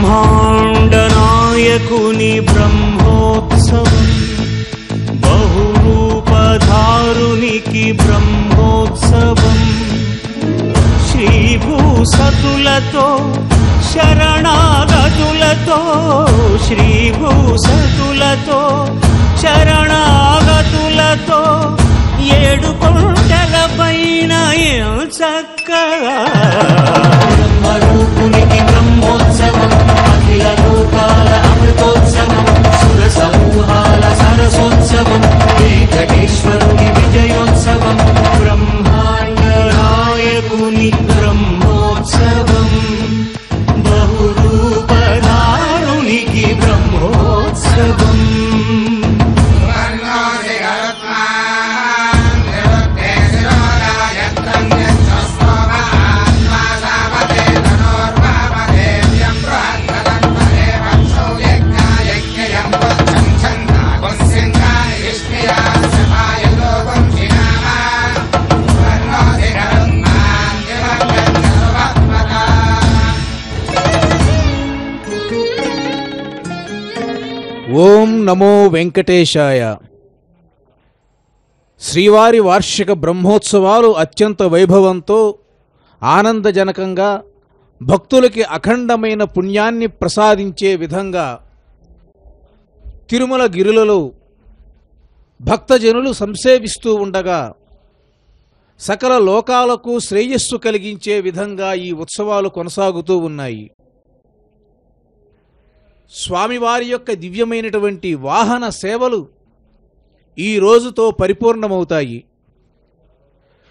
బ్రహ్మాండ నాయకుని బ్రహ్మోత్సవం, బహురూపధారునికి బ్రహ్మోత్సవం, శ్రీభూసతులతో శరణాగతులతో, శ్రీభూసతులతో శరణాగతులతో, ఏడు కొండల పైన చక్కగా బ్రహ్మరూపునికి బ్రహ్మోత్సవం, అఖిల లోకాల అమృతోత్సవం, సుర సమూహాల సరసోత్సవం, వెంకటేశ్వరుని విజయోత్సవం, బ్రహ్మాండ నాయకుని బ్రహ్మోత్సవం, బహురూపధారునికి బ్రహ్మోత్సవం. ఓం నమో వెంకటేశాయ. శ్రీవారి వార్షిక బ్రహ్మోత్సవాలు అత్యంత వైభవంతో ఆనందజనకంగా భక్తులకి అఖండమైన పుణ్యాన్ని ప్రసాదించే విధంగా తిరుమల గిరులలో భక్తజనులు సంసేవిస్తూ ఉండగా సకల లోకాలకు శ్రేయస్సు కలిగించే విధంగా ఈ ఉత్సవాలు కొనసాగుతూ ఉన్నాయి. స్వామివారి యొక్క దివ్యమైనటువంటి వాహన సేవలు ఈ రోజుతో పరిపూర్ణమవుతాయి.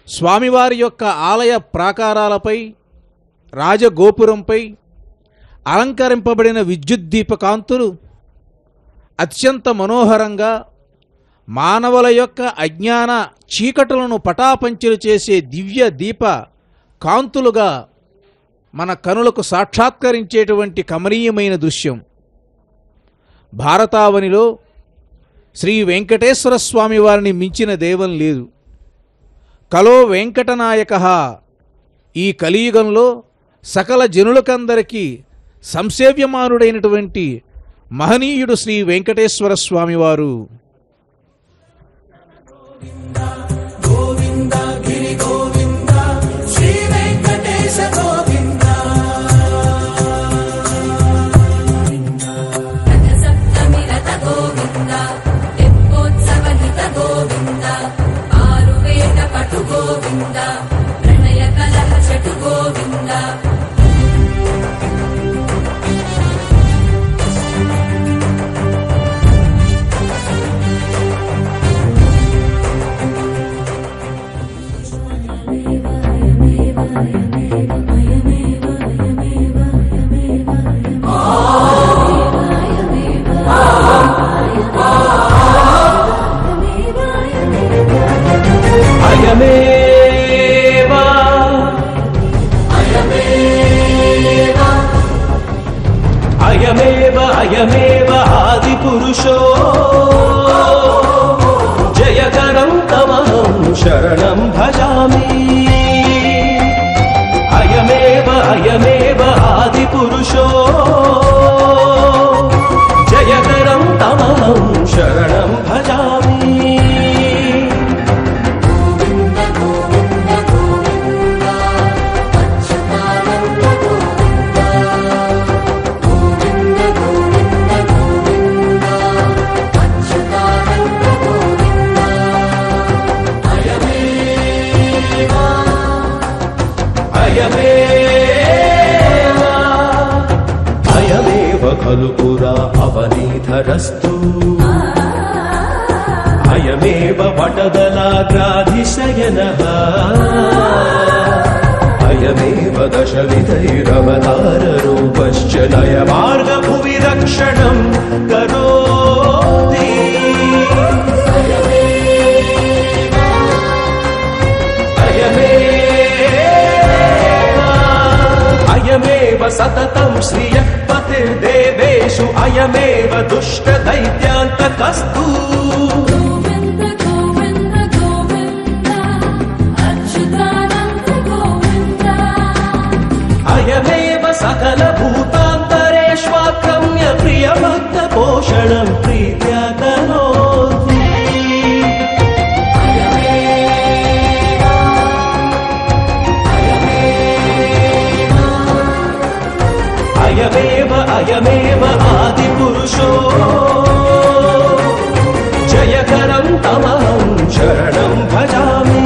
స్వామివారి యొక్క ఆలయ ప్రాకారాలపై, రాజగోపురంపై అలంకరింపబడిన విద్యుద్దీపకాంతులు అత్యంత మనోహరంగా మానవుల యొక్క అజ్ఞాన చీకటులను పటాపంచలు చేసే దివ్య దీప కాంతులుగా మన కనులకు సాక్షాత్కరించేటువంటి కమనీయమైన దృశ్యం. భారతావనిలో శ్రీ వెంకటేశ్వర స్వామి వారిని మించిన దైవం లేదు. కలో వెంకటనాయకః. ఈ కలియుగంలో సకల జనులకందరికీ సంసేవ్యమానుడైనటువంటి మహనీయుడు శ్రీ వెంకటేశ్వర స్వామివారు. అయమేవ ఆదిపురుషో జయకరం తమహం శరణం భజామి. అయమేవ ఆదిపురుషో జయకరం తమహం శరణం భజామి. అయమేవ ఖలు పురా అవనీధరస్తు. అయమేవ వటదలాగ్రాధిశయనః. అయమేవ దశవిధైరవతారరూపశ్చ నయమార్గభువి రక్షణం కరోతి. అయమేవ సతతం శ్రియః పతిర్దేవేషు. అయమేవ దుష్టదైత్యాంతకస్తు. అయమేవ సకల భూతాంతరేష్వ ప్రియభక్త పోషణం ప్రీత్యా కరోతి అయమేవ ఆది పురుషో జయకరం తమహం శరణం భజామి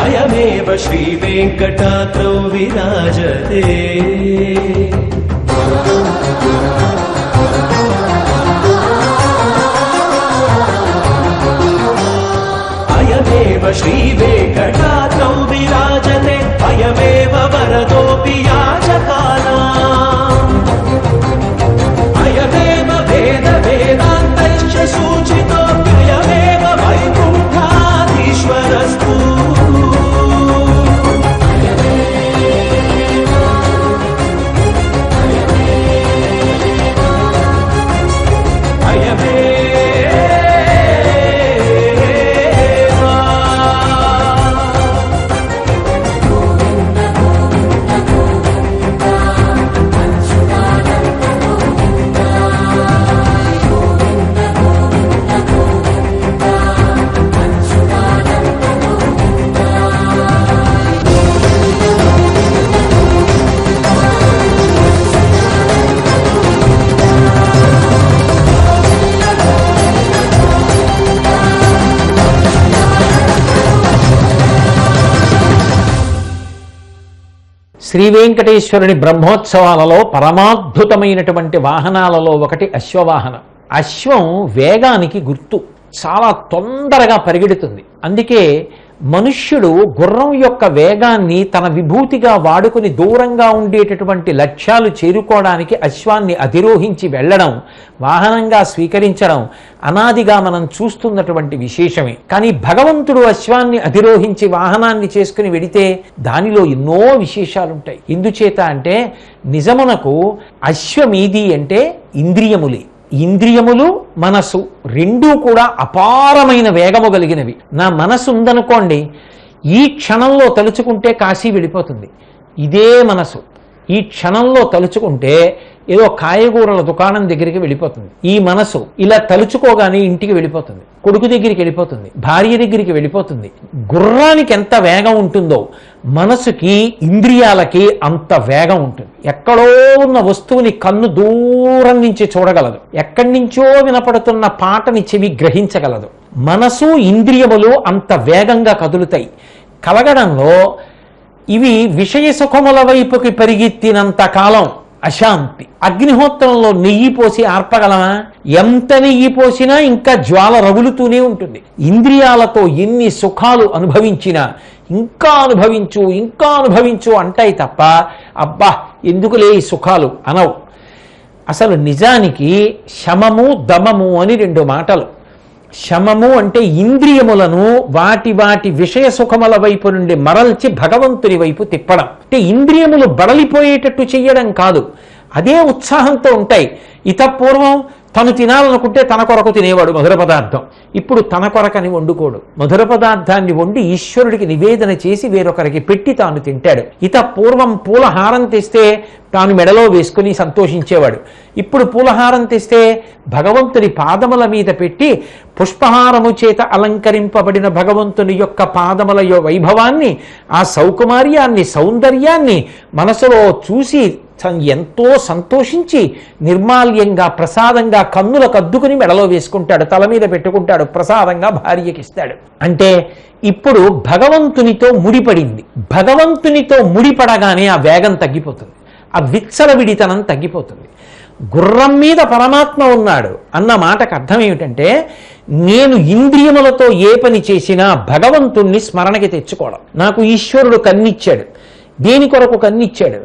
అయమేవ శ్రీ వెంకటాద్రౌ విరాజతే శ్రీ వెంకటాద్రౌ విరాజతే అయమేవ వరదోపి యాచకానాం అయమేవ వేద వేదాంతైశ్చ సూచితో అయమేవ వైకుంఠాధీశ్వరస్తు శ్రీ వెంకటేశ్వరుని బ్రహ్మోత్సవాలలో పరమాద్భుతమైనటువంటి వాహనాలలో ఒకటి అశ్వవాహనం. అశ్వం వేగానికి గుర్తు, చాలా తొందరగా పరిగెడుతుంది. అందుకే మనుష్యుడు గుర్రం యొక్క వేగాన్ని తన విభూతిగా వాడుకుని దూరంగా ఉండేటటువంటి లక్ష్యాలు చేరుకోవడానికి అశ్వాన్ని అధిరోహించి వెళ్ళడం, వాహనంగా స్వీకరించడం అనాదిగా మనం చూస్తున్నటువంటి విశేషమే. కానీ భగవంతుడు అశ్వాన్ని అధిరోహించి వాహనాన్ని చేసుకుని వెడితే దానిలో ఎన్నో విశేషాలుంటాయి. ఎందుచేత అంటే నిజమునకు అశ్వమీది అంటే ఇంద్రియములే. ఇంద్రియములు మనసు రెండూ కూడా అపారమైన వేగము కలిగినవి. నా మనసు ఉందనుకోండి, ఈ క్షణంలో తలుచుకుంటే కాశీ వెళ్ళిపోతుంది. ఇదే మనసు ఈ క్షణంలో తలుచుకుంటే ఏదో కాయగూరల దుకాణం దగ్గరికి వెళ్ళిపోతుంది. ఈ మనసు ఇలా తలుచుకోగానే ఇంటికి వెళ్ళిపోతుంది, కొడుకు దగ్గరికి వెళ్ళిపోతుంది, భార్య దగ్గరికి వెళ్ళిపోతుంది. గుర్రానికి ఎంత వేగం ఉంటుందో మనసుకి, ఇంద్రియాలకి అంత వేగం ఉంటుంది. ఎక్కడో ఉన్న వస్తువుని కన్ను దూరం నుంచి చూడగలదు, ఎక్కడి నుంచో వినపడుతున్న పాటని చెవి గ్రహించగలదు. మనసు ఇంద్రియములు అంత వేగంగా కదులుతాయి. కలగడంలో ఇవి విషయ సుఖముల వైపుకి పరిగెత్తినంత కాలం అశాంతి. అగ్నిహోత్రంలో నెయ్యి పోసి ఆర్పగలమా? ఎంత నెయ్యి పోసినా ఇంకా జ్వాల రగులుతూనే ఉంటుంది. ఇంద్రియాలతో ఎన్ని సుఖాలు అనుభవించినా ఇంకా అనుభవించు ఇంకా అనుభవించు అంటాయి తప్ప అబ్బా ఎందుకులే ఈ సుఖాలు అనవు. అసలు నిజానికి శమము దమము అని రెండు మాటలు. శమము అంటే ఇంద్రియములను వాటి వాటి విషయ సుఖముల వైపు నుండి మరల్చి భగవంతుని వైపు తిప్పడం. అంటే ఇంద్రియములు బడలిపోయేటట్టు చెయ్యడం కాదు, అదే ఉత్సాహంతో ఉంటాయి. పూర్వం తను తినాలనుకుంటే తన కొరకు తినేవాడు మధుర పదార్థం. ఇప్పుడు తన కొరకని వండుకోడు. మధుర పదార్థాన్ని వండి ఈశ్వరుడికి నివేదన చేసి వేరొకరికి పెట్టి తాను తింటాడు. పూర్వం పూలహారం తెస్తే తాను మెడలో వేసుకుని సంతోషించేవాడు. ఇప్పుడు పూలహారం తెస్తే భగవంతుని పాదముల మీద పెట్టి పుష్పహారము చేత అలంకరింపబడిన భగవంతుని యొక్క పాదముల వైభవాన్ని, ఆ సౌకుమార్యాన్ని, సౌందర్యాన్ని మనసులో చూసి ఎంతో సంతోషించి నిర్మాల్యంగా ప్రసాదంగా కన్నులకు అద్దుకుని మెడలో వేసుకుంటాడు, తల మీద పెట్టుకుంటాడు, ప్రసాదంగా భార్యకి ఇస్తాడు. అంటే ఇప్పుడు భగవంతునితో ముడిపడింది. భగవంతునితో ముడిపడగానే ఆ వేగం తగ్గిపోతుంది, ఆ విచ్చలవిడితనం తగ్గిపోతుంది. గుర్రం మీద పరమాత్మ ఉన్నాడు అన్న మాటకు అర్థం ఏమిటంటే, నేను ఇంద్రియములతో ఏ పని చేసినా భగవంతుణ్ణి స్మరణకి తెచ్చుకోవడం. నాకు ఈశ్వరుడు కన్నిచ్చాడు. దేని కొరకు కన్నిచ్చాడు?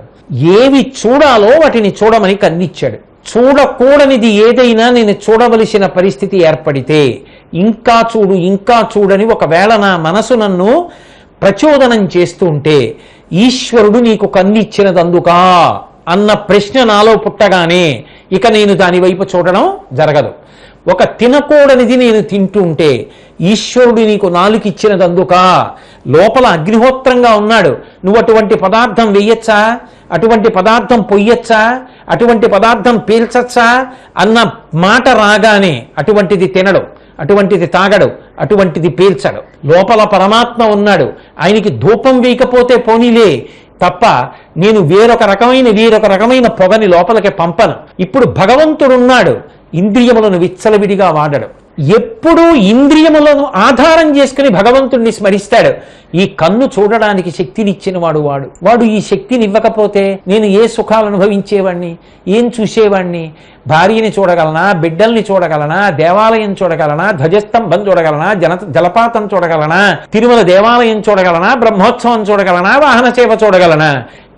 ఏవి చూడాలో వాటిని చూడమని కన్నిచ్చాడు. చూడకూడనిది ఏదైనా నేను చూడవలసిన పరిస్థితి ఏర్పడితే ఇంకా చూడు ఇంకా చూడని ఒకవేళ నా మనసు నన్ను ప్రచోదనం చేస్తూ ఉంటే, ఈశ్వరుడు నీకు కన్నిచ్చినదందుకా అన్న ప్రశ్న నాలో పుట్టగానే ఇక నేను దాని వైపు చూడడం జరగదు. ఒక తినకూడనిది నేను తింటుంటే ఈశ్వరుడు నీకు నాలుకిచ్చినదందుక లోపల అగ్నిహోత్రంగా ఉన్నాడు, నువ్వు అటువంటి పదార్థం వెయ్యొచ్చా, అటువంటి పదార్థం పొయ్యొచ్చా, అటువంటి పదార్థం పీల్చచ్చా అన్న మాట రాగానే అటువంటిది తినడు, అటువంటిది తాగడు, అటువంటిది పీల్చడు. లోపల పరమాత్మ ఉన్నాడు, ఆయనకి ధూపం వేయకపోతే పోనీలే తప్ప నేను వేరొక రకమైన పొగని లోపలికి పంపను. ఇప్పుడు భగవంతుడున్నాడు, ఇంద్రియములను విచ్చలవిడిగా వాడడు. ఎప్పుడూ ఇంద్రియములను ఆధారం చేసుకుని భగవంతుణ్ణి స్మరిస్తాడు. ఈ కన్ను చూడడానికి శక్తినిచ్చిన వాడు ఈ శక్తిని ఇవ్వకపోతే నేను ఏ సుఖాలు అనుభవించేవాణ్ణి, ఏం చూసేవాణ్ణి? భార్యని చూడగలనా, బిడ్డల్ని చూడగలనా, దేవాలయం చూడగలనా, ధ్వజస్తంభం చూడగలనా, జలపాతం చూడగలనా, తిరుమల దేవాలయం చూడగలనా, బ్రహ్మోత్సవం చూడగలనా, వాహన సేవ చూడగలనా?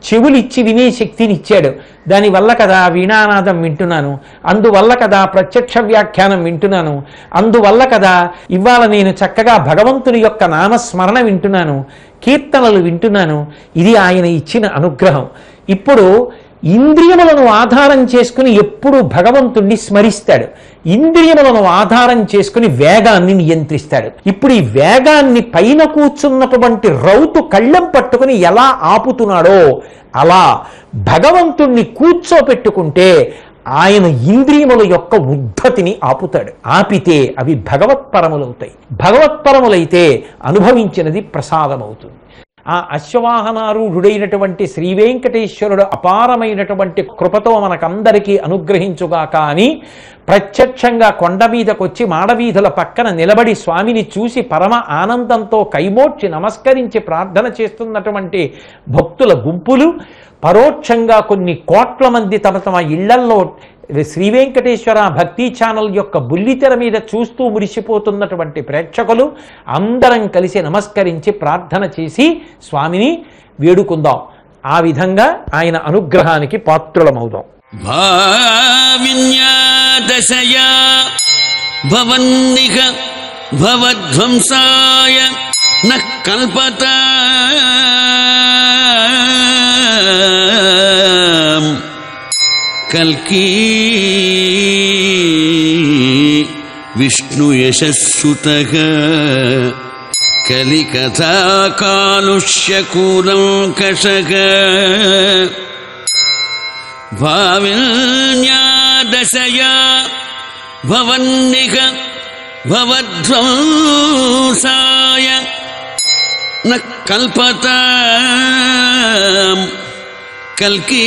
చెవులిచ్చి వినే శక్తినిచ్చాడు. దానివల్ల కదా వీణానాదం వింటున్నాను, అందువల్ల కదా ప్రత్యక్ష వ్యాఖ్యానం వింటున్నాను, అందువల్ల కదా ఇవాళ నేను చక్కగా భగవంతుని యొక్క నామస్మరణ వింటున్నాను, కీర్తనలు వింటున్నాను. ఇది ఆయన ఇచ్చిన అనుగ్రహం. ఇప్పుడు ఇంద్రియములను ఆధారం చేసుకుని ఎప్పుడు భగవంతుణ్ణి స్మరిస్తాడు, ఇంద్రియములను ఆధారం చేసుకుని వేగాన్ని నియంత్రిస్తాడు. ఇప్పుడు ఈ వేగాన్ని పైన కూర్చున్నటువంటి రౌతు కళ్ళెం పట్టుకుని ఎలా ఆపుతున్నాడో అలా భగవంతుణ్ణి కూర్చోపెట్టుకుంటే ఆయన ఇంద్రియముల యొక్క ఉద్ధతిని ఆపుతాడు. ఆపితే అవి భగవత్పరములవుతాయి. భగవత్పరములైతే అనుభవించినది ప్రసాదమవుతుంది. ఆ అశ్వవాహనారూఢుడైనటువంటి శ్రీ వెంకటేశ్వరుడు అపారమైనటువంటి కృపతో మనకందరికీ అనుగ్రహించుగాక అని ప్రత్యక్షంగా కొండ మీదకొచ్చి మాడవీధుల పక్కన నిలబడి స్వామిని చూసి పరమ ఆనందంతో కైమోడ్చి నమస్కరించి ప్రార్థన చేస్తున్నటువంటి భక్తుల గుంపులు, పరోక్షంగా కొన్ని కోట్ల మంది తమ ఇళ్లల్లో శ్రీ వెంకటేశ్వర భక్తి ఛానల్ యొక్క బుల్లితెర మీద చూస్తూ మురిసిపోతున్నటువంటి ప్రేక్షకులు అందరం కలిసి నమస్కరించి ప్రార్థన చేసి స్వామిని వేడుకుందాం. ఆ విధంగా ఆయన అనుగ్రహానికి పాత్రులమవుదాం. భావిన్యాదశయా భవన్నిహ భవధ్వంసాయ నః కల్పతా కల్కీ విష్ణు యశస్సుతః కలికథా కాలుష్యకూలంకషః భావిన్యాదశయా భవన్నిహ భవధ్వంసాయ నః కల్పతాం కల్కీ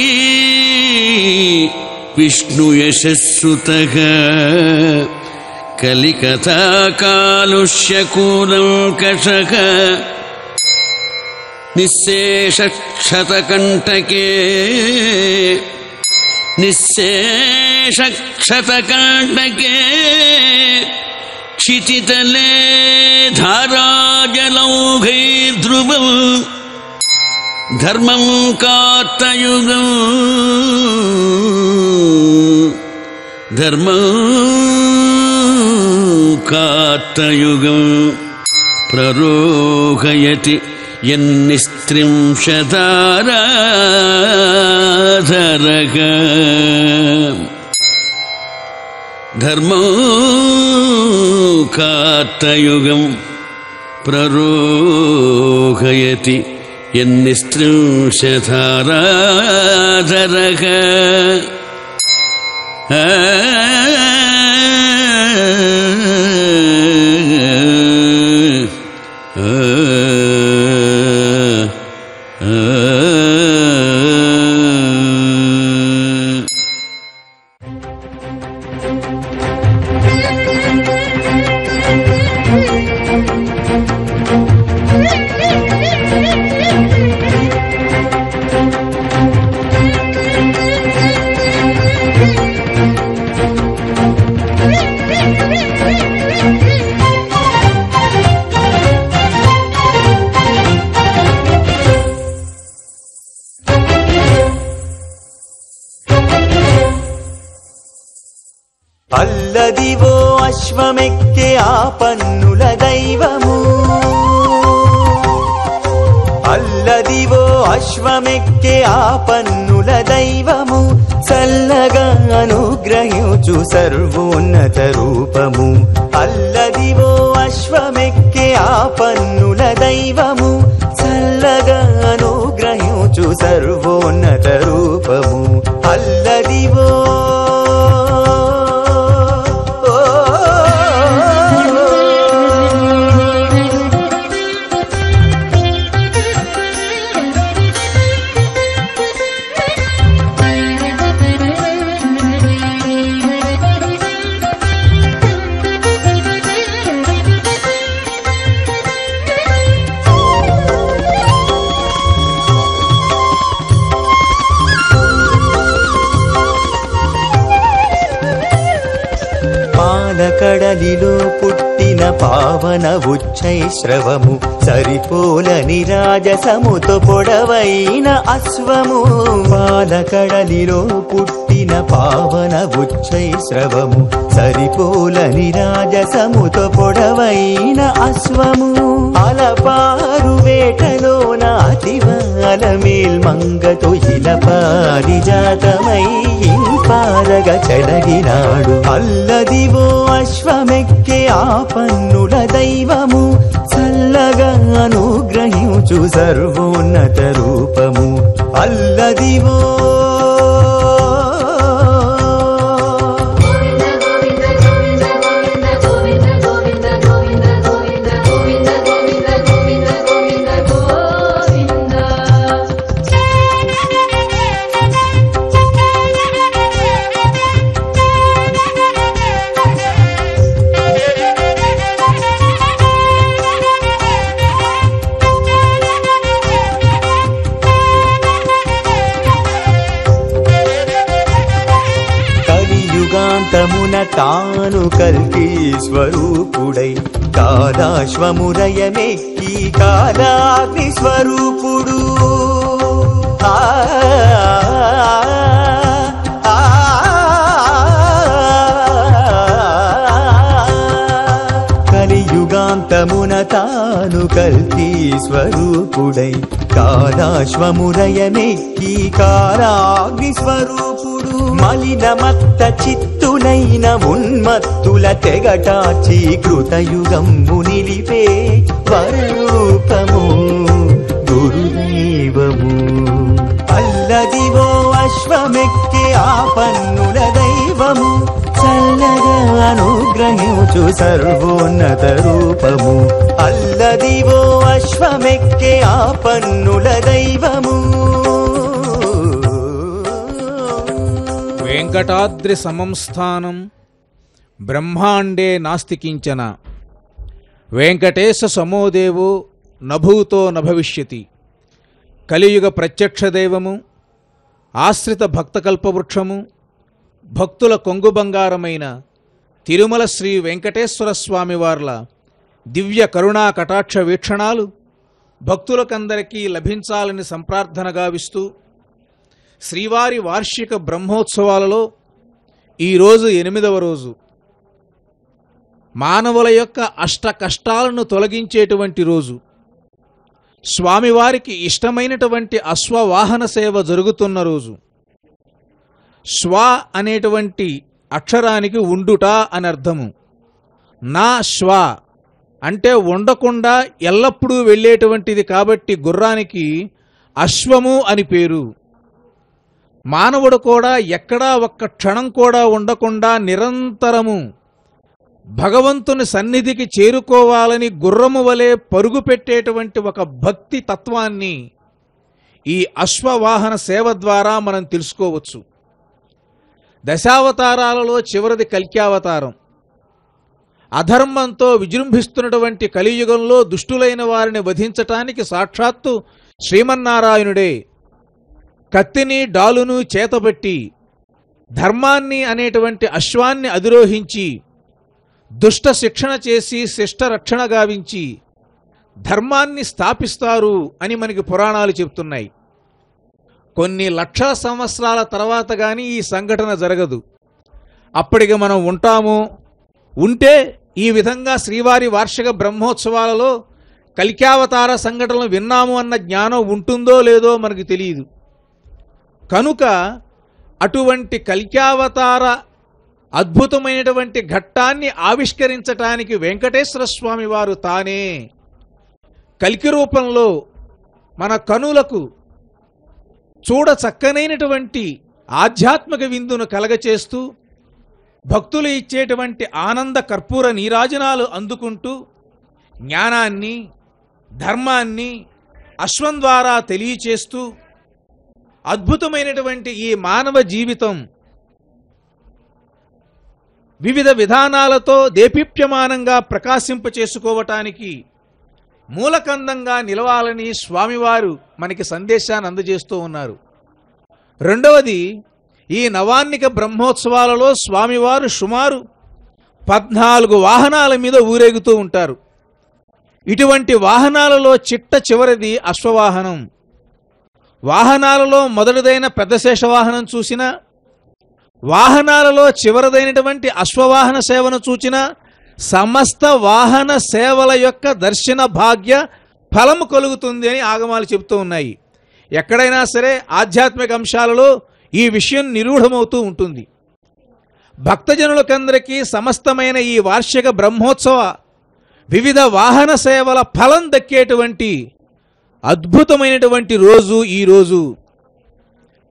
విష్ణు యశస్సుతః కలికథా కాలుష్యకూలంకషః నిశ్శేషక్షతకంటకే నిశ్శేషక్షతకంటకే క్షితితలే ధారాజలౌఘైర్ధ్రువం ధర్మం కాత్తయుగం ధర్మం కాత్తయుగం ప్రరోహయతి యన్నిస్త్రింశదారాధరః ధర్మం కాత్తయుగం ప్రరోహయతి యన్నిస్త్రింశదారాధరః అల్లదివో అశ్వమెక్కే ఆ పన్నుల దైవము, అల్లదివో అశ్వ అశ్వమెక్కే ఆ పన్నుల దైవము చల్లగా అనుగ్రహించు సర్వోన్నత రూపము అల్లదివో అశ్వమెక్కే ఆ పన్నుల దైవము చల్లగా అనుగ్రహించు సర్వోన్నత రూపము అల్లదివో కడలిలో పుట్టిన పావన ఉచ్చైశ్రవము సరిపోలని రాజసముతో పొడవైన అశ్వము పాలకడలిలో పుట్టిన పావన ఉచ్చైశ్రవము సరిపోలని రాజసముతో పొడవైన అశ్వము అలపారు వేటలోన అతివాల మేల్మంగతో ఇలపారిజాతమై ఇంపారగ చెలగినాడు అల్లదివో అశ్వమెక్కే ఆ పన్నుల దైవము చల్లగా అనుగ్రహించు సర్వోన్నత రూపము అల్లదివో యుగాంతమున తాను కల్కి స్వరూపుడై కాలాశ్వమురయమెక్కి కాలాగ్ని స్వరూపుడు కలియుగాంతమున తాను కల్కి స్వరూపుడై కాలాశ్వమురయమెక్కి కాలాగ్ని స్వరూపుడు మలినమత్త చిత్తులైన ఉన్మత్తుల తెగటాచి కృతయుగంబు నిలిపే వరరూపము గురుదైవము అల్లదివో అశ్వమెక్కే ఆ పన్నుల దైవము చల్లగా అనుగ్రహించు సర్వోన్నత రూపము అల్లదివో అశ్వమెక్కే ఆ పన్నుల దైవము వెంకటాద్రి సమం స్థానం బ్రహ్మాండే నాస్తి కించన వెంకటేశ సమోదేవో నభూతో నభవిష్యతి కలియుగ ప్రత్యక్ష దైవము ఆశ్రిత భక్తకల్పవృక్షము భక్తుల కొంగు బంగారమైన తిరుమల శ్రీ వెంకటేశ్వర స్వామివార్ల దివ్య కరుణా కటాక్ష వీక్షణాలు భక్తులకందరికీ లభించాలని సంప్రార్థన గావిస్తూ శ్రీవారి వార్షిక బ్రహ్మోత్సవాలలో ఈరోజు 8వ రోజు మానవుల యొక్క అష్ట కష్టాలను తొలగించేటువంటి రోజు స్వామివారికి ఇష్టమైనటువంటి అశ్వవాహన సేవ జరుగుతున్న రోజు స్వ అనేటువంటి అక్షరానికి ఉండుట అని అర్థము నా శ్వ అంటే ఉండకుండా ఎల్లప్పుడూ వెళ్ళేటువంటిది కాబట్టి గుర్రానికి అశ్వము అని పేరు మానవుడు కూడా ఎక్కడా ఒక్క క్షణం కూడా ఉండకుండా నిరంతరము భగవంతుని సన్నిధికి చేరుకోవాలని గుర్రము వలె పరుగు పెట్టేటువంటి ఒక భక్తి తత్వాన్ని ఈ అశ్వవాహన సేవ ద్వారా మనం తెలుసుకోవచ్చు. దశావతారాలలో చివరిది కల్క్యావతారం. అధర్మంతో విజృంభిస్తున్నటువంటి కలియుగంలో దుష్టులైన వారిని వధించటానికి సాక్షాత్తు శ్రీమన్నారాయణుడే కత్తిని డాలును చేతబట్టి ధర్మాన్ని అనేటువంటి అశ్వాన్ని అధిరోహించి దుష్ట శిక్షణ చేసి శిష్ట రక్షణ గావించి ధర్మాన్ని స్థాపిస్తారు అని మనకి పురాణాలు చెప్తున్నాయి. కొన్ని లక్షల సంవత్సరాల తర్వాత కానీ ఈ సంఘటన జరగదు. అప్పటికి మనం ఉంటాము. ఉంటే ఈ విధంగా శ్రీవారి వార్షిక బ్రహ్మోత్సవాలలో కలికావతార సంఘటనలు విన్నాము అన్న జ్ఞానం ఉంటుందో లేదో మనకు తెలియదు. కనుక అటువంటి కలికావతార అద్భుతమైనటువంటి ఘట్టాన్ని ఆవిష్కరించటానికి వెంకటేశ్వర స్వామి వారు తానే కలికి రూపంలో మన కనులకు చూడ చక్కనైనటువంటి ఆధ్యాత్మిక విందును కలగచేస్తూ భక్తులు ఇచ్చేటువంటి ఆనంద కర్పూర నీరాజనాలు అందుకుంటూ జ్ఞానాన్ని ధర్మాన్ని అశ్వం ద్వారా తెలియచేస్తూ అద్భుతమైనటువంటి ఈ మానవ జీవితం వివిధ విధానాలతో దేపీప్యమానంగా ప్రకాశింపచేసుకోవటానికి మూలకందంగా నిలవాలని స్వామివారు మనకి సందేశాన్ని అందజేస్తూ ఉన్నారు. రెండవది, ఈ నవాన్నిక బ్రహ్మోత్సవాలలో స్వామివారు సుమారు 14 వాహనాల మీద ఊరేగుతూ ఉంటారు. ఇటువంటి వాహనాలలో చిట్ట చివరిది అశ్వవాహనం. వాహనాలలో మొదటిదైన పెద్ద శేషవాహనం చూసినా, వాహనాలలో చివరిదైనటువంటి అశ్వవాహన సేవను చూచినా సమస్త వాహన సేవల యొక్క దర్శన భాగ్య ఫలము కలుగుతుంది అని ఆగమాలు చెబుతూ ఉన్నాయి. ఎక్కడైనా సరే ఆధ్యాత్మిక అంశాలలో ఈ విషయం నిరూఢమవుతూ ఉంటుంది. భక్తజనులకందరికీ సమస్తమైన ఈ వార్షిక బ్రహ్మోత్సవ వివిధ వాహన సేవల ఫలం దక్కేటువంటి అద్భుతమైనటువంటి రోజు ఈ రోజు.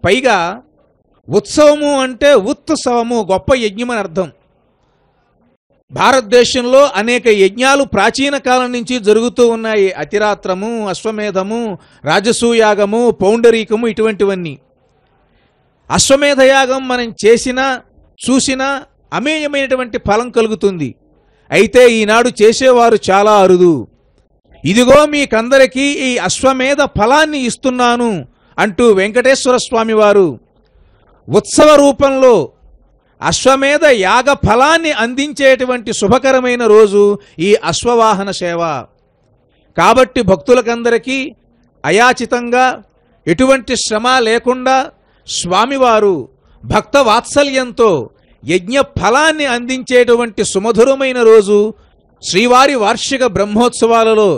పైగా ఉత్సవము అంటే ఉత్సవము, గొప్ప యజ్ఞం అని అర్థం. భారతదేశంలో అనేక యజ్ఞాలు ప్రాచీన కాలం నుంచి జరుగుతూ ఉన్నాయి. అతిరాత్రము, అశ్వమేధము, రాజసూయాగము, పౌండరీకము, ఇటువంటివన్నీ. అశ్వమేధయాగం మనం చేసినా చూసినా అమేయమైనటువంటి ఫలం కలుగుతుంది. అయితే ఈనాడు చేసేవారు చాలా అరుదు. ఇదిగో మీకందరికీ ఈ అశ్వమేధ ఫలాన్ని ఇస్తున్నాను అంటూ వెంకటేశ్వర స్వామి వారు ఉత్సవ రూపంలో అశ్వమేధ యాగ ఫలాన్ని అందించేటువంటి శుభకరమైన రోజు ఈ అశ్వవాహన సేవ. కాబట్టి భక్తులకందరికీ అయాచితంగా ఎటువంటి శ్రమ లేకుండా స్వామివారు భక్త వాత్సల్యంతో యజ్ఞ ఫలాన్ని అందించేటువంటి సుమధురమైన రోజు శ్రీవారి వార్షిక బ్రహ్మోత్సవాలలో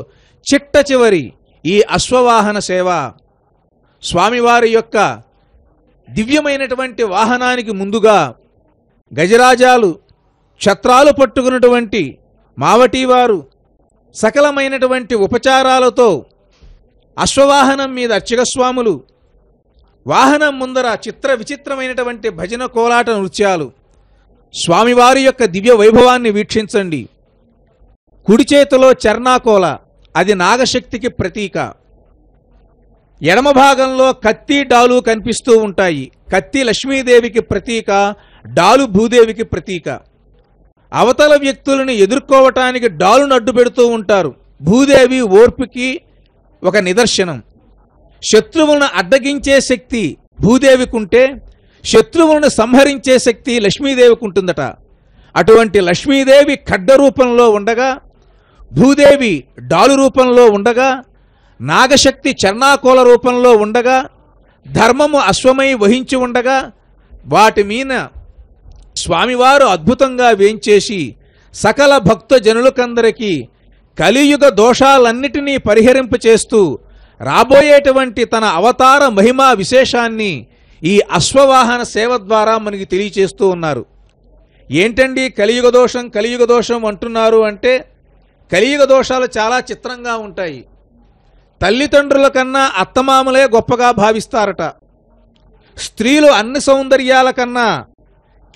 చిట్ట చివరి ఈ అశ్వవాహన సేవ. స్వామివారి యొక్క దివ్యమైనటువంటి వాహనానికి ముందుగా గజరాజాలు, ఛత్రాలు పట్టుకున్నటువంటి మావటీవారు సకలమైనటువంటి ఉపచారాలతో అశ్వవాహనం మీద అర్చకస్వాములు, వాహనం ముందర చిత్ర విచిత్రమైనటువంటి భజన కోలాట నృత్యాలు. స్వామివారి యొక్క దివ్య వైభవాన్ని వీక్షించండి. కుడి చేతిలో చర్నాకోల, అది నాగశక్తికి ప్రతీక. ఎడమ భాగంలో కత్తి, డాలు కనిపిస్తూ ఉంటాయి. కత్తి లక్ష్మీదేవికి ప్రతీక, డాలు భూదేవికి ప్రతీక. అవతల వ్యక్తులను ఎదుర్కోవటానికి డాలును అడ్డు పెడుతూ ఉంటారు. భూదేవి ఓర్పుకి ఒక నిదర్శనం. శత్రువులను అడ్డగించే శక్తి భూదేవికి ఉంటే శత్రువులను సంహరించే శక్తి లక్ష్మీదేవికి ఉంటుందట. అటువంటి లక్ష్మీదేవి ఖడ్గ రూపంలో ఉండగా, భూదేవి డాలు రూపంలో ఉండగా, నాగశక్తి చర్నాకోల రూపంలో ఉండగా, ధర్మము అశ్వమై వహించి ఉండగా, వాటి మీద స్వామివారు అద్భుతంగా వేంచేసి సకల భక్త జనులకందరికీ కలియుగ దోషాలన్నిటినీ పరిహరింపచేస్తూ రాబోయేటువంటి తన అవతార మహిమా విశేషాన్ని ఈ అశ్వవాహన సేవ ద్వారా మనకి తెలియచేస్తూ ఉన్నారు. ఏంటండి కలియుగ దోషం కలియుగ దోషం అంటున్నారు అంటే, కలియుగ దోషాలు చాలా చిత్రంగా ఉంటాయి. తల్లిదండ్రుల కన్నా అత్తమామలే గొప్పగా భావిస్తారట. స్త్రీలు అన్ని సౌందర్యాల కన్నా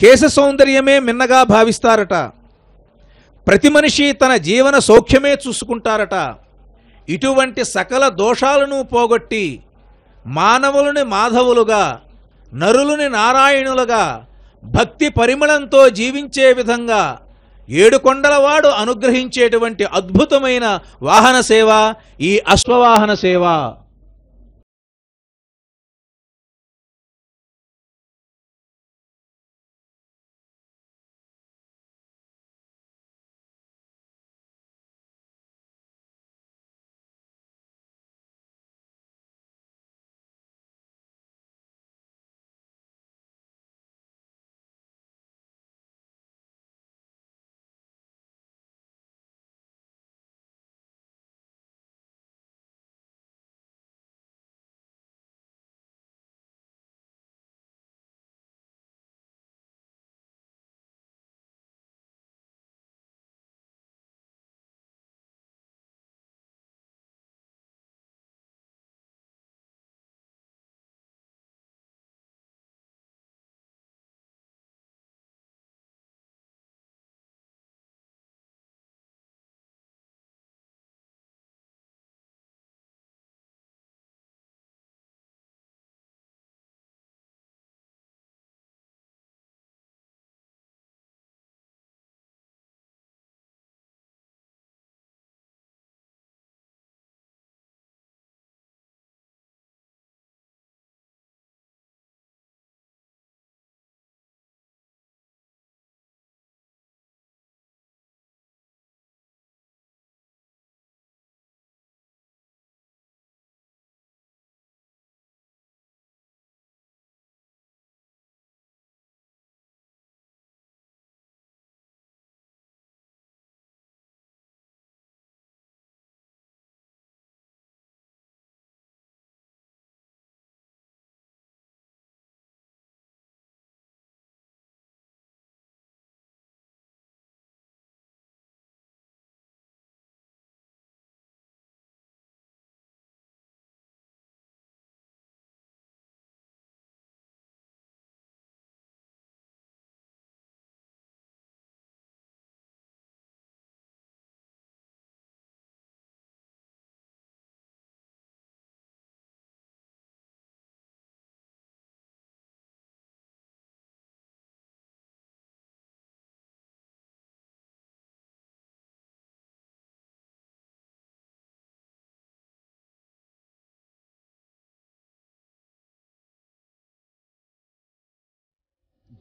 కేశ సౌందర్యమే మిన్నగా భావిస్తారట. ప్రతి మనిషి తన జీవన సౌఖ్యమే చూసుకుంటారట. ఇటువంటి సకల దోషాలను పోగొట్టి మానవులని మాధవులుగా, నరులని నారాయణులుగా భక్తి పరిమళంతో జీవించే విధంగా ఏడుకొండలవాడు అనుగ్రహించేటువంటి అద్భుతమైన వాహన సేవ ఈ అశ్వవాహన సేవ.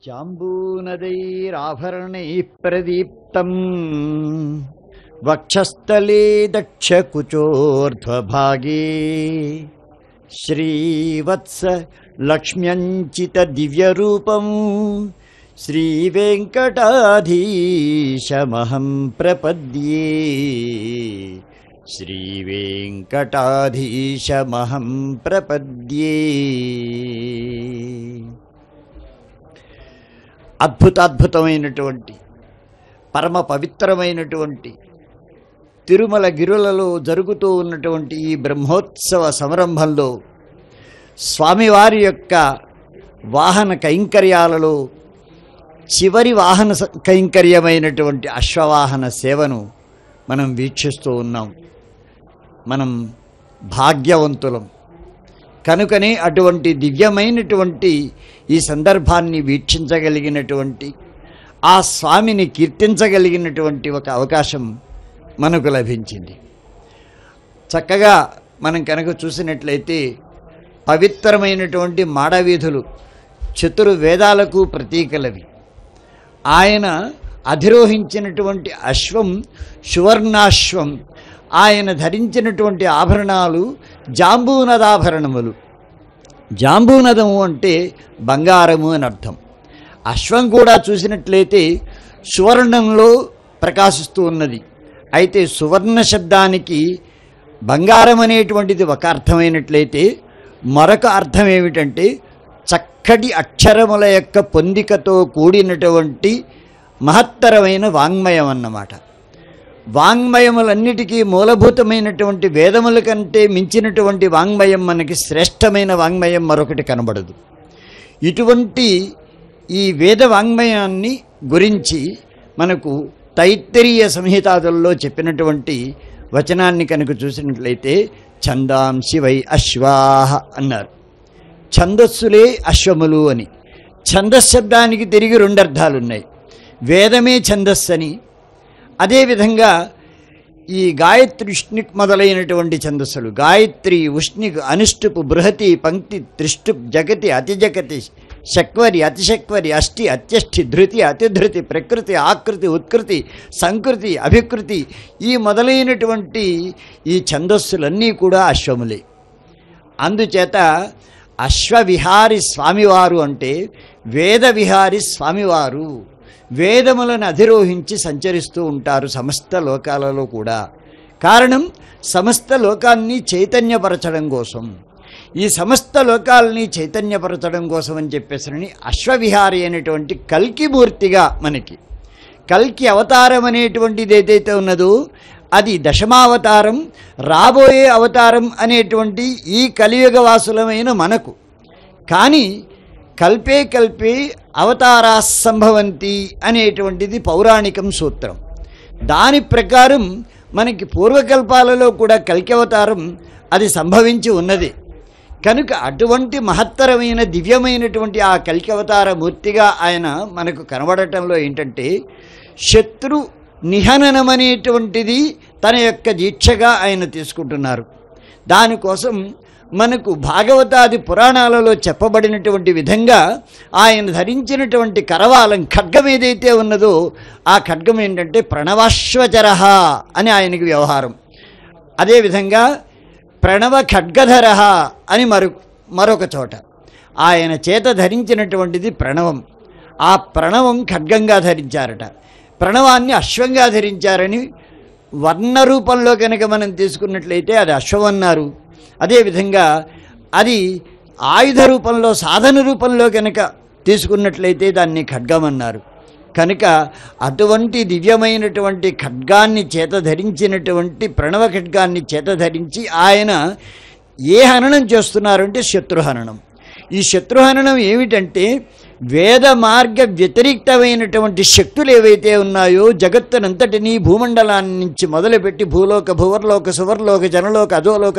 జాంబూనदैराभरणैः प्रदीप्तम् वक्षस्थले दक्षकुचोर्ध्वभागे श्रीवत्स लक्ष्म्यञ्चितदिव्यरूपं श्रीवेङ्कटाधीशमहं प्रपद्ये श्रीवेङ्कटाधीशमहं प्रपद्ये। అద్భుతాద్భుతమైనటువంటి పరమ పవిత్రమైనటువంటి తిరుమల గిరులలో జరుగుతూ ఉన్నటువంటి ఈ బ్రహ్మోత్సవ సంరంభంలో స్వామివారి యొక్క వాహన కైంకర్యాలలో చివరి వాహన కైంకర్యమైనటువంటి అశ్వవాహన సేవను మనం వీక్షిస్తూ ఉన్నాం. మనం భాగ్యవంతులం కనుకనే అటువంటి దివ్యమైనటువంటి ఈ సందర్భాన్ని వీక్షించగలిగినటువంటి ఆ స్వామిని కీర్తించగలిగినటువంటి ఒక అవకాశం మనకు లభించింది. చక్కగా మనం కనుక చూసినట్లయితే పవిత్రమైనటువంటి మాడవీధులు చతుర్వేదాలకు ప్రతీకలవి. ఆయన అధిరోహించినటువంటి అశ్వం సువర్ణాశ్వం. ఆయన ధరించినటువంటి ఆభరణాలు జాంబూనదాభరణములు. జాంబూనదము అంటే బంగారము అని అర్థం. అశ్వం కూడా చూసినట్లయితే సువర్ణంలో ప్రకాశిస్తూ ఉన్నది. అయితే సువర్ణ శబ్దానికి బంగారం అనేటువంటిది ఒక అర్థమైనట్లయితే మరొక అర్థం ఏమిటంటే చక్కటి అక్షరముల యొక్క పొందికతో కూడినటువంటి మహత్తరమైన వాంగ్మయం అన్నమాట. వాంగ్మయములన్నిటికీ మూలభూతమైనటువంటి వేదముల కంటే మించినటువంటి వాంగ్మయం మనకి శ్రేష్టమైన వాంగ్మయం మరొకటి కనబడదు. ఇటువంటి ఈ వేద వాంగ్మయాన్ని గురించి మనకు తైత్తరీయ సంహితాదుల్లో చెప్పినటువంటి వచనాన్ని కనుక చూసినట్లయితే ఛందాంసి వై అశ్వాహ అన్నారు. ఛందస్సులే అశ్వములు అని. ఛందశబ్దానికి తిరిగి రెండు అర్థాలున్నాయి. వేదమే ఛందస్సు అని, అదేవిధంగా ఈ గాయత్రి ఉష్ణిక్ మొదలైనటువంటి ఛందస్సులు గాయత్రి ఉష్ణిక్ అనుష్టుపు బృహతి పంక్తి త్రిష్టుప్ జగతి అతిజగతి శక్వరి అతిశక్వరి అష్టి అత్యష్టి ధృతి అతిధృతి ప్రకృతి ఆకృతి ఉత్కృతి సంకృతి అభికృతి ఈ మొదలైనటువంటి ఈ ఛందస్సులన్నీ కూడా అశ్వములే. అందుచేత అశ్వవిహారి స్వామివారు అంటే వేద విహారి స్వామివారు. వేదములను అధిరోహించి సంచరిస్తూ ఉంటారు సమస్త లోకాలలో కూడా. కారణం సమస్త లోకాన్ని చైతన్యపరచడం కోసం. ఈ సమస్త లోకాలని చైతన్యపరచడం కోసం అని చెప్పేసని అశ్వవిహారి అనేటువంటి కల్కి మూర్తిగా మనకి కల్కి అవతారం అనేటువంటిది ఏదైతే ఉన్నదో అది దశమావతారం. రాబోయే అవతారం అనేటువంటి ఈ కలియుగ వాసులమైన మనకు. కానీ కల్పే కల్పే అవతారా సంభవంతి అనేటువంటిది పౌరాణికం సూత్రం. దాని ప్రకారం మనకి పూర్వకల్పాలలో కూడా కల్కి అవతారం అది సంభవించి ఉన్నది. కనుక అటువంటి మహత్తరమైన దివ్యమైనటువంటి ఆ కల్కి అవతార మూర్తిగా ఆయన మనకు కనబడటంలో ఏంటంటే శత్రు నిహననం అనేటువంటిది తన యొక్క దీక్షగా ఆయన తీసుకుంటున్నారు. దానికోసం మనకు భాగవతాది పురాణాలలో చెప్పబడినటువంటి విధంగా ఆయన ధరించినటువంటి కరవాలం ఖడ్గం ఏదైతే ఉన్నదో ఆ ఖడ్గం ఏంటంటే ప్రణవాశ్వచరః అని ఆయనకి వ్యవహారం. అదేవిధంగా ప్రణవ ఖడ్గధర అని మరొక చోట ఆయన చేత ధరించినటువంటిది ప్రణవం. ఆ ప్రణవం ఖడ్గంగా ధరించారట. ప్రణవాన్ని అశ్వంగా ధరించారని వర్ణ రూపంలో కనుక మనం తీసుకున్నట్లయితే అది అశ్వం అన్నారు. అదేవిధంగా అది ఆయుధ రూపంలో సాధన రూపంలో కనుక తీసుకున్నట్లయితే దాన్ని ఖడ్గం అన్నారు. కనుక అటువంటి దివ్యమైనటువంటి ఖడ్గాన్ని చేత ధరించినటువంటి ప్రణవ ఖడ్గాన్ని చేత ధరించి ఆయన ఏ హననం చేస్తున్నారంటే శత్రుహననం. ఈ శత్రుహననం ఏమిటంటే వేద మార్గ వ్యతిరిక్తమైనటువంటి శక్తులు ఏవైతే ఉన్నాయో జగత్తునంతటినీ భూమండలాన్ని నుంచి మొదలుపెట్టి భూలోక భువర్లోక సువర్లోక జనలోక అధోలోక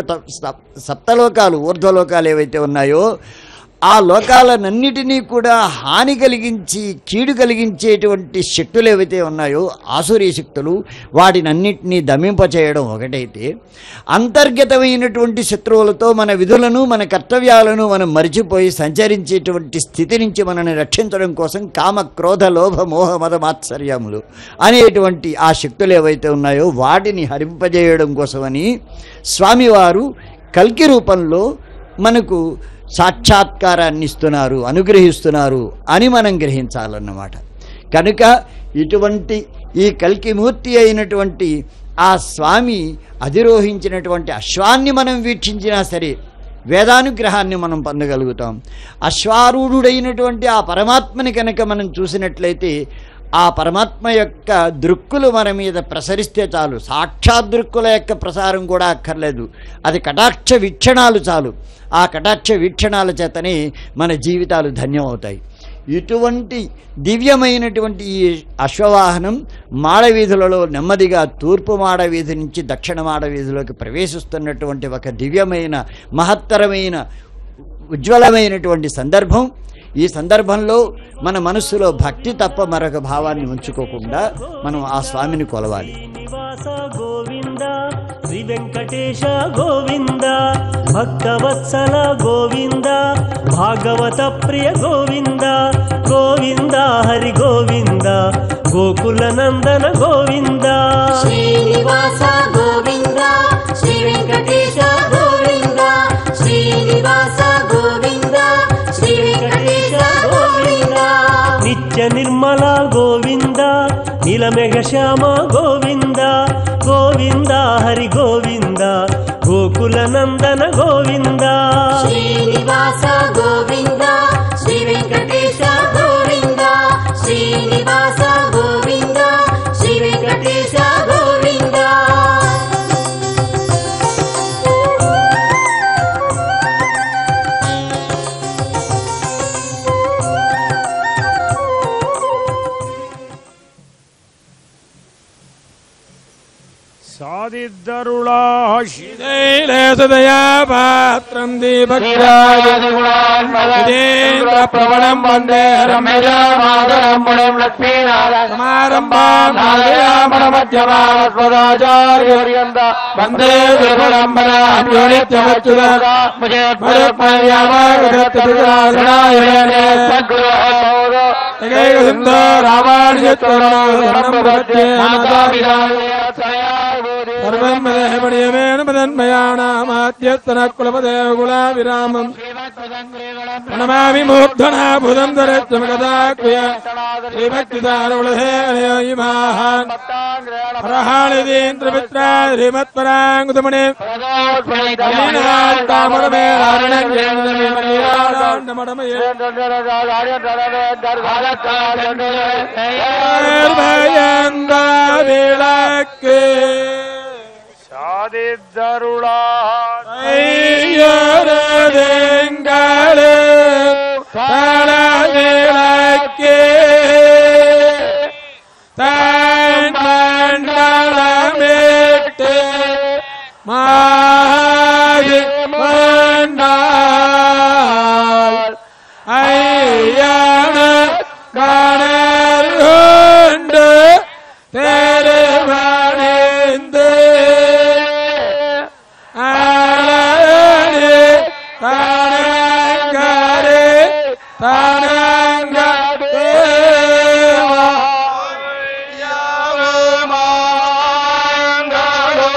సప్తలోకాలు ఊర్ధ్వలోకాలు ఏవైతే ఉన్నాయో ఆ లోకాలనన్నిటినీ కూడా హాని కలిగించి కీడు కలిగించేటువంటి శక్తులు ఏవైతే ఉన్నాయో ఆసురీ శక్తులు, వాటినన్నిటినీ దమింపచేయడం ఒకటైతే, అంతర్గతమైనటువంటి శత్రువులతో మన విధులను మన కర్తవ్యాలను మనం మరిచిపోయి సంచరించేటువంటి స్థితి నుంచి మనల్ని రక్షించడం కోసం కామ క్రోధ లోభ మోహ మద మాత్సర్యములు అనేటువంటి ఆ శక్తులు ఏవైతే ఉన్నాయో వాటిని హరింపజేయడం కోసమని స్వామివారు కల్కి రూపంలో మనకు సాక్షాత్కారాన్ని ఇస్తున్నారు, అనుగ్రహిస్తున్నారు అని మనం గ్రహించాలన్నమాట. కనుక ఇటువంటి ఈ కల్కిమూర్తి అయినటువంటి ఆ స్వామి అధిరోహించినటువంటి అశ్వాన్ని మనం వీక్షించినా సరే వేదానుగ్రహాన్ని మనం పొందగలుగుతాం. అశ్వారూఢుడైనటువంటి ఆ పరమాత్మని కనుక మనం చూసినట్లయితే ఆ పరమాత్మ యొక్క దృక్కులు మన మీద ప్రసరిస్తే చాలు. సాక్షాత్ దృక్కుల యొక్క ప్రసారం కూడా అక్కర్లేదు, అది కటాక్ష వీక్షణాలు చాలు. ఆ కటాక్ష వీక్షణాల చేతనే మన జీవితాలు ధన్యమవుతాయి. ఇటువంటి దివ్యమైనటువంటి ఈ అశ్వవాహనం మాడవీధులలో నెమ్మదిగా తూర్పు మాడవీధి నుంచి దక్షిణ మాడవీధిలోకి ప్రవేశిస్తున్నటువంటి ఒక దివ్యమైన మహత్తరమైన ఉజ్వలమైనటువంటి సందర్భం. ఈ సందర్భంలో మన మనస్సులో భక్తి తప్ప మరొక భావాన్ని ఉంచుకోకుండా మనం ఆ స్వామిని కొలవాలి. గోవింద శ్రీ వెంకటేశ గోవింద భక్తవత్సల గోవింద భాగవత ప్రియ గోవింద గోవింద హరి గోవింద గోకుల నందన గోవింద శ్రీనివాస గోవింద శ్రీ వెంకటేశ గోవింద శ్రీనివాస గోవింద శ్రీ వెంకటేశ గోవింద నిత్య నిర్మల గోవింద నీలమేఘ శ్యామ గోవింద గోవింద హరి గోవింద గోకుల నందన గోవింద శ్రీనివాస గోవింద శ్రీ వెంకటేశ గోవింద శ్రీనివాస గోవింద శ్రీ వెంకటేశ గోవింద సాదిద్దరుళాశిదయాపాత్రం దీపగ్రాజేంద్రప్రవణం వందే రమ్యజామాదరం లక్ష్మీనారాయణమధ్యమాస్వదాచార్యర్యంత వందే గురుపరంపరాభ్యో నిత్యమచ్యుత సర్వమేణ ప్రణమామి మూర్ధనాభుతం ధరత్వమగదాక్రియ శ్రీభక్తిదారుళేయమాహాన్ ప్రహాళిదీంద్రమిత్రా శ్రీమత్పరాంగుతమణి விளக்கு சாதித்தருளாதெங்களே தளவிளக்கே தன் மண்டலமேட்டு மாறி மன்னாள் ஐயன கணர் கொண்டு தெருவணிந்து அழகே தனங்கரே தனங்கதேவா யாவமாங்களோ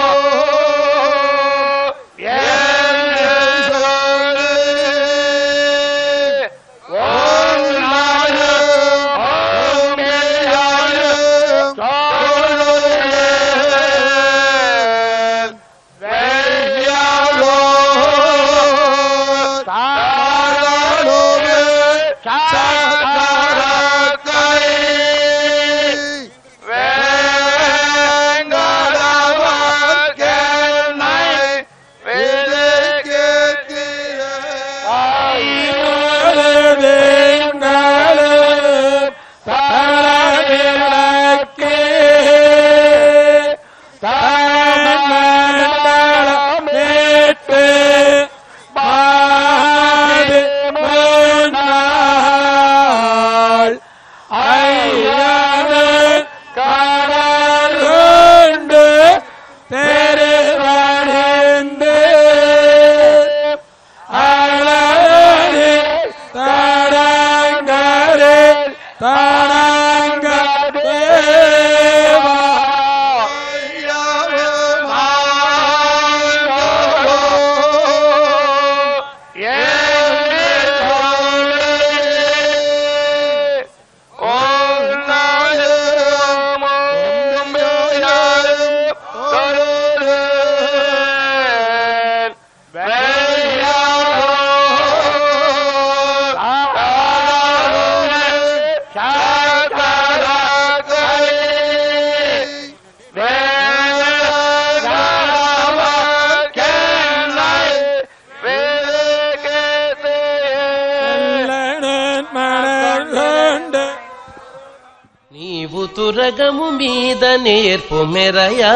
తురగము మీద నేర్పు మెరయా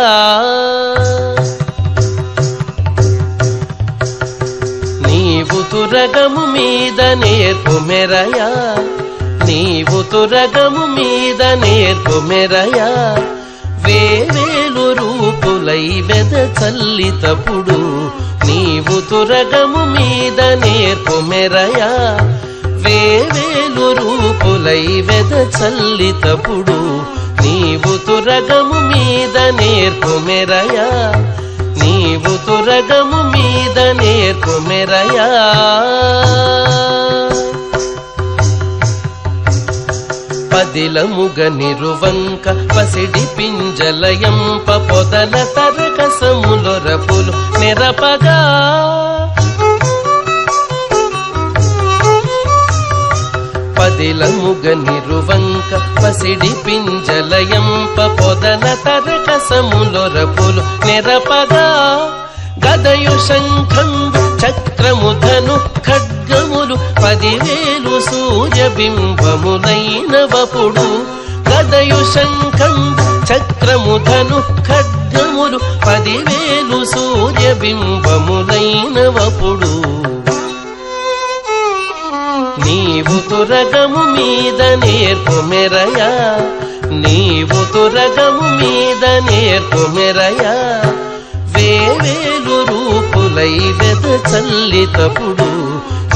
నీవు తురగము మీద నేర్పు మెరయా నీవు తురగము మీద నేర్పు మెరయా వేవేలు రూపులై వెద చల్లితప్పుడు నీవు తురగము మీద నేర్పు మెరయా వేవేలు రూపులై వెద చల్లితప్పుడు నీవు తురగము మీద నేర్పు మెరయా నీవు తురగము మీద నేర్పు మెరయా పదిలముగ నిరువంక పసిడి పింజలయంప పొదల తరకసములొరపులు నెరపగా పదిలముగ నిరువంక పసిడి పింజలయంప పొదల తరకసములొరపులు నెరపగా గదయు శంఖంబు చక్రము ధను ఖడ్గములు 10,000 సూర్యబింబములైనవపుడు గదయు శంఖంబు చక్రము ధను ఖడ్గములు 10,000 సూర్యబింబములైనవపుడు నీవు తురగము మీద నేర్పు మెరయా నీవు తురగము మీద నేర్పు మెరయా వేవేలు రూపులై వెద చల్లితప్పుడు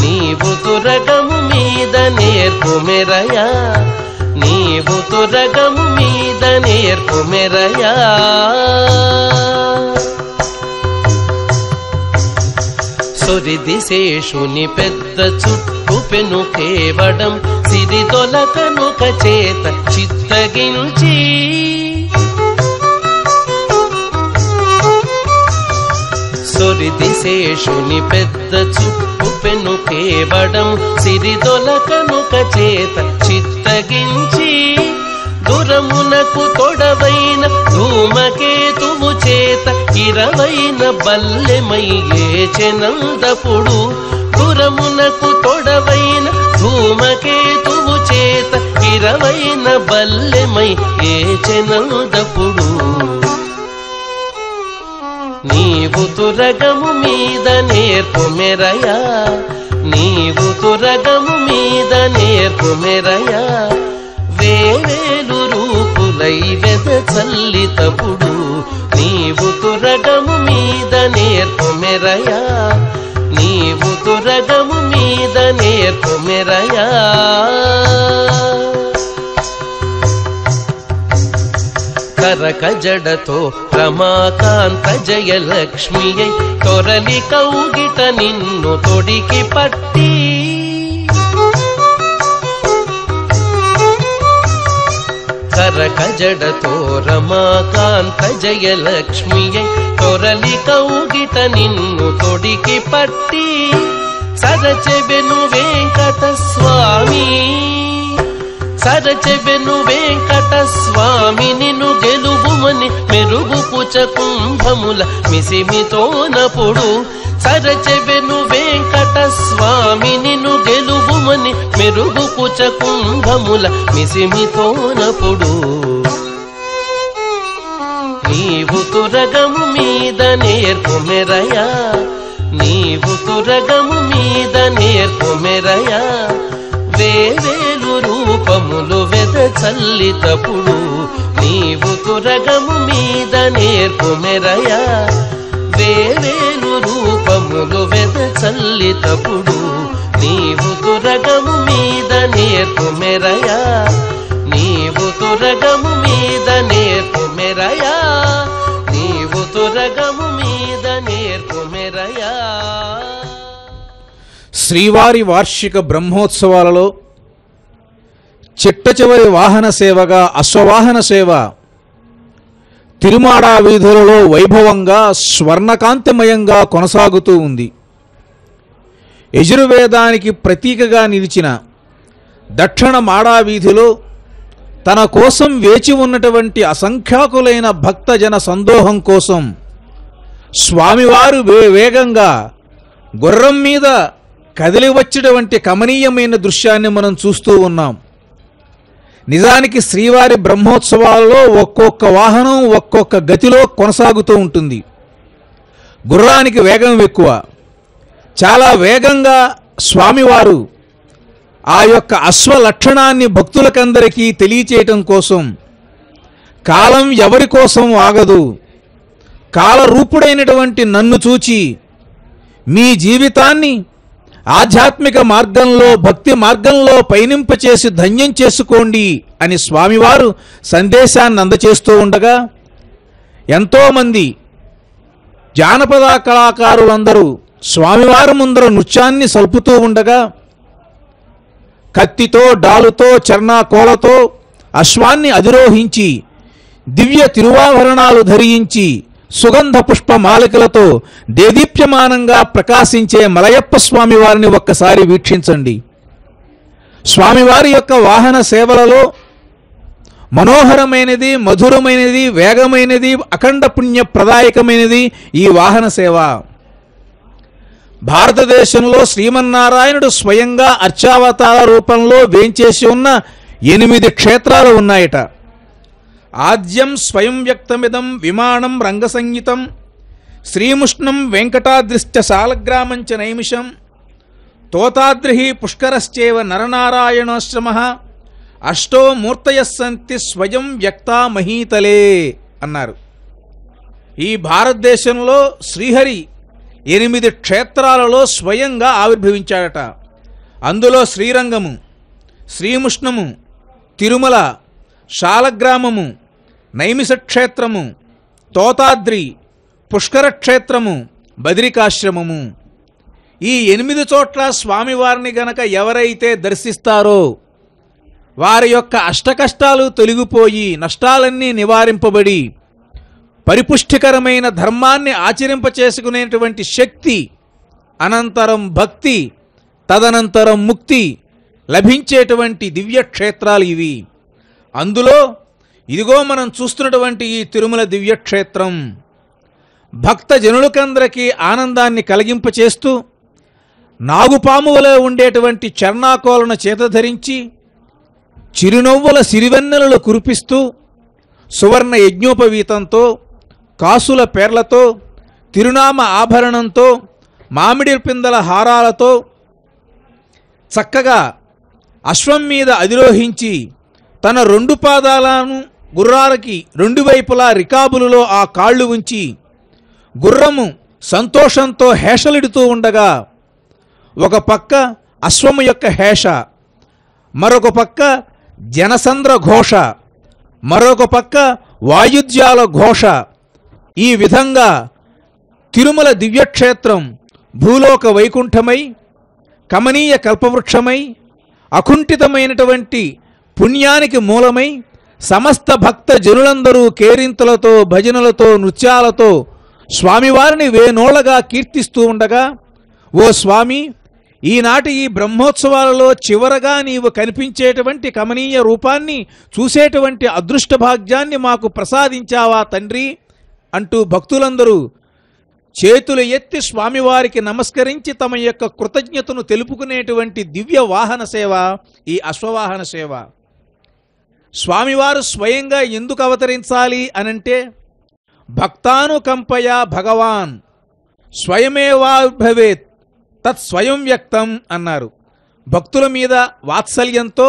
నీవు తురగము మీద నేర్పు మెరయా నీవు తురగము మీద నేర్పు మెరయా సొరిది శేషుని పెద్ద చుట్టు పెను కేవడం సిరిదొలకనుక చేత చిత్తగించి సొరిది శేషుని పెద్ద చుట్టు పెను కేవడం సిరిదొలకనుక చేత చిత్తగించి దురమునకు తొడవైన ధూమకేతువు చేత 20 బల్లెమయ్యేచెనందపుడు దురమునకు తొడవైన ధూమకేతువు చేత 20 బల్లెమయ్యేచెనందపుడు నీవు తురగము మీద నేర్పు మెరయా నీవు తురగము మీద నేర్పు మెరయా వేవేలు రూపులై వెద చల్లితప్పుడు నీవు తురగము మీద నేర్పు మెరయా నీవు తురగము మీద నేర్పు మెరయా కరక జడతో రమాకాంత జయలక్ష్మియై తొరలి కౌగిట నిన్ను తొడికి పట్టి కరక జడతో రమాకాంత జయలక్ష్మియై తొరలి కౌగిట నిన్ను తొడికి పట్టి సరచెబెను వెంకట స్వామి సరచెబెను వెంకట స్వామి నిన్ను గెలువుమని మెరుగు పుచ కుంభముల మిసిమితోనపుడు సరచెబెను వెంకట స్వామి నిన్ను గెలువుమని మెరుగు పుచ కుంభముల మిసిమితోనపుడు నీవు తురగము మీద నేర్పు మెరయా నీవు తురగము మీద నేర్పు మెరయా వేవేలు రూపములు వెద చల్లితప్పుడు నీవు తురగము మీద నేర్పు మెరయా వేవేలు రూపములు వెద చల్లితప్పుడు నీవు తురగము మీద నేర్పు మెరయా నీవు తురగము మీద నేర్పు మెరయా నీవు తురగము మీద నేర్పు మెరయా. శ్రీవారి వార్షిక బ్రహ్మోత్సవాలలో చిట్ట చివరి వాహన సేవగా అశ్వవాహన సేవ తిరుమాడా వీధులలో వైభవంగా స్వర్ణకాంతిమయంగా కొనసాగుతూ ఉంది. యజుర్వేదానికి ప్రతీకగా నిలిచిన దక్షిణ మాడా వీధిలో తన కోసం వేచి ఉన్నటువంటి అసంఖ్యాకులైన భక్తజన సందోహం కోసం స్వామివారు వేగంగా గుర్రం మీద కదిలి వచ్చేటువంటి కమనీయమైన దృశ్యాన్ని మనం చూస్తూ ఉన్నాం. నిజానికి శ్రీవారి బ్రహ్మోత్సవాలలో ఒక్కొక్క వాహనం ఒక్కొక్క గతిలో కొనసాగుతూ ఉంటుంది. గుర్రానికి వేగం ఎక్కువ. చాలా వేగంగా స్వామివారు ఆ యొక్క అశ్వ లక్షణాన్ని భక్తులకందరికీ తెలియచేయటం కోసం, కాలం ఎవరి కోసం ఆగదు, కాలరూపుడైనటువంటి నన్ను చూచి మీ జీవితాన్ని ఆధ్యాత్మిక మార్గంలో, భక్తి మార్గంలో పయనింపచేసి ధన్యం చేసుకోండి అని స్వామివారు సందేశాన్ని అందచేస్తూ ఉండగా, ఎంతోమంది జానపద కళాకారులందరూ స్వామివారి ముందర నృత్యాన్ని సల్పుతూ ఉండగా, కత్తితో, డాలుతో, చర్నాకోలతో అశ్వాన్ని అధిరోహించి దివ్య తిరువాభరణాలు ధరించి సుగంధ పుష్ప మాలికలతో దేదీప్యమానంగా ప్రకాశించే మలయప్ప స్వామివారిని ఒక్కసారి వీక్షించండి. స్వామివారి యొక్క వాహన సేవలలో మనోహరమైనది, మధురమైనది, వేగమైనది, అఖండ పుణ్య ప్రదాయకమైనది ఈ వాహన సేవ. భారతదేశంలో శ్రీమన్నారాయణుడు స్వయంగా అర్చావతార రూపంలో వేంచేసి ఉన్న 8 క్షేత్రాలు ఉన్నాయట. ఆద్యం స్వయం వ్యక్తమిదం విమానం రంగసంగీతం శ్రీముష్ణం వెంకటాద్రిశ్చ శాలగ్రామంచ నైమిషం తోతాద్రి పుష్కరశ్చేవ నరనారాయణాశ్రమ అష్టో మూర్తయస్సంతి స్వయం వ్యక్తా మహీతలే అన్నారు. ఈ భారతదేశంలో శ్రీహరి 8 క్షేత్రాలలో స్వయంగా ఆవిర్భవించాడట. అందులో శ్రీరంగము, శ్రీముష్ణము, తిరుమల, శాలగ్రామము, నైమిష క్షేత్రము, తోతాద్రి, పుష్కర క్షేత్రము, బదరికాశ్రమము. ఈ 8 చోట్ల స్వామివారిని గనక ఎవరైతే దర్శిస్తారో వారి యొక్క అష్టకష్టాలు తొలగిపోయి నష్టాలన్నీ నివారింపబడి పరిపుష్టికరమైన ధర్మాన్ని ఆచరింపచేసుకునేటువంటి శక్తి, అనంతరం భక్తి, తదనంతరం ముక్తి లభించేటువంటి దివ్యక్షేత్రాలు ఇవి. అందులో ఇదిగో మనం చూస్తున్నటువంటి ఈ తిరుమల దివ్యక్షేత్రం భక్త జనులకందరికీ ఆనందాన్ని కలిగింపచేస్తూ నాగుపామువలో ఉండేటువంటి చర్నాకోలను చేతధరించి చిరునవ్వుల సిరివెన్నెలలు కురిపిస్తూ సువర్ణ యజ్ఞోపవీతంతో, కాసుల పేర్లతో, తిరునామ ఆభరణంతో, మామిడి పిందల హారాలతో చక్కగా అశ్వం మీద అధిరోహించి తన 2 పాదాలను గుర్రాలకి 2 వైపులా రికాబులలో ఆ కాళ్ళు ఉంచి గుర్రము సంతోషంతో హేషలిడుతూ ఉండగా ఒక పక్క అశ్వము యొక్క హేష, మరొక పక్క జనసంద్ర ఘోష, మరొక పక్క వాయుద్యాల ఘోష. ఈ విధంగా తిరుమల దివ్యక్షేత్రం భూలోక వైకుంఠమై, కమనీయ కల్పవృక్షమై, అకుంఠితమైనటువంటి పుణ్యానికి మూలమై సమస్త భక్త జనులందరూ కేరింతలతో, భజనలతో, నృత్యాలతో స్వామివారిని వేనోళ్లగా కీర్తిస్తూ ఉండగా, ఓ స్వామి, ఈనాటి ఈ బ్రహ్మోత్సవాలలో చివరగా నీవు కనిపించేటువంటి కమనీయ రూపాన్ని చూసేటువంటి అదృష్ట భాగ్యాన్ని మాకు ప్రసాదించావా తండ్రి అంటూ భక్తులందరూ చేతులు ఎత్తి స్వామివారికి నమస్కరించి తమ యొక్క కృతజ్ఞతను తెలుపుకునేటువంటి దివ్య వాహన సేవ ఈ అశ్వవాహన సేవ. స్వామివారు స్వయంగా ఎందుకు అవతరించాలి అనంటే, భక్తానుకంపయ భగవాన్ స్వయమేవాభవేత్ తత్ స్వయం వ్యక్తం అన్నారు. భక్తుల మీద వాత్సల్యంతో,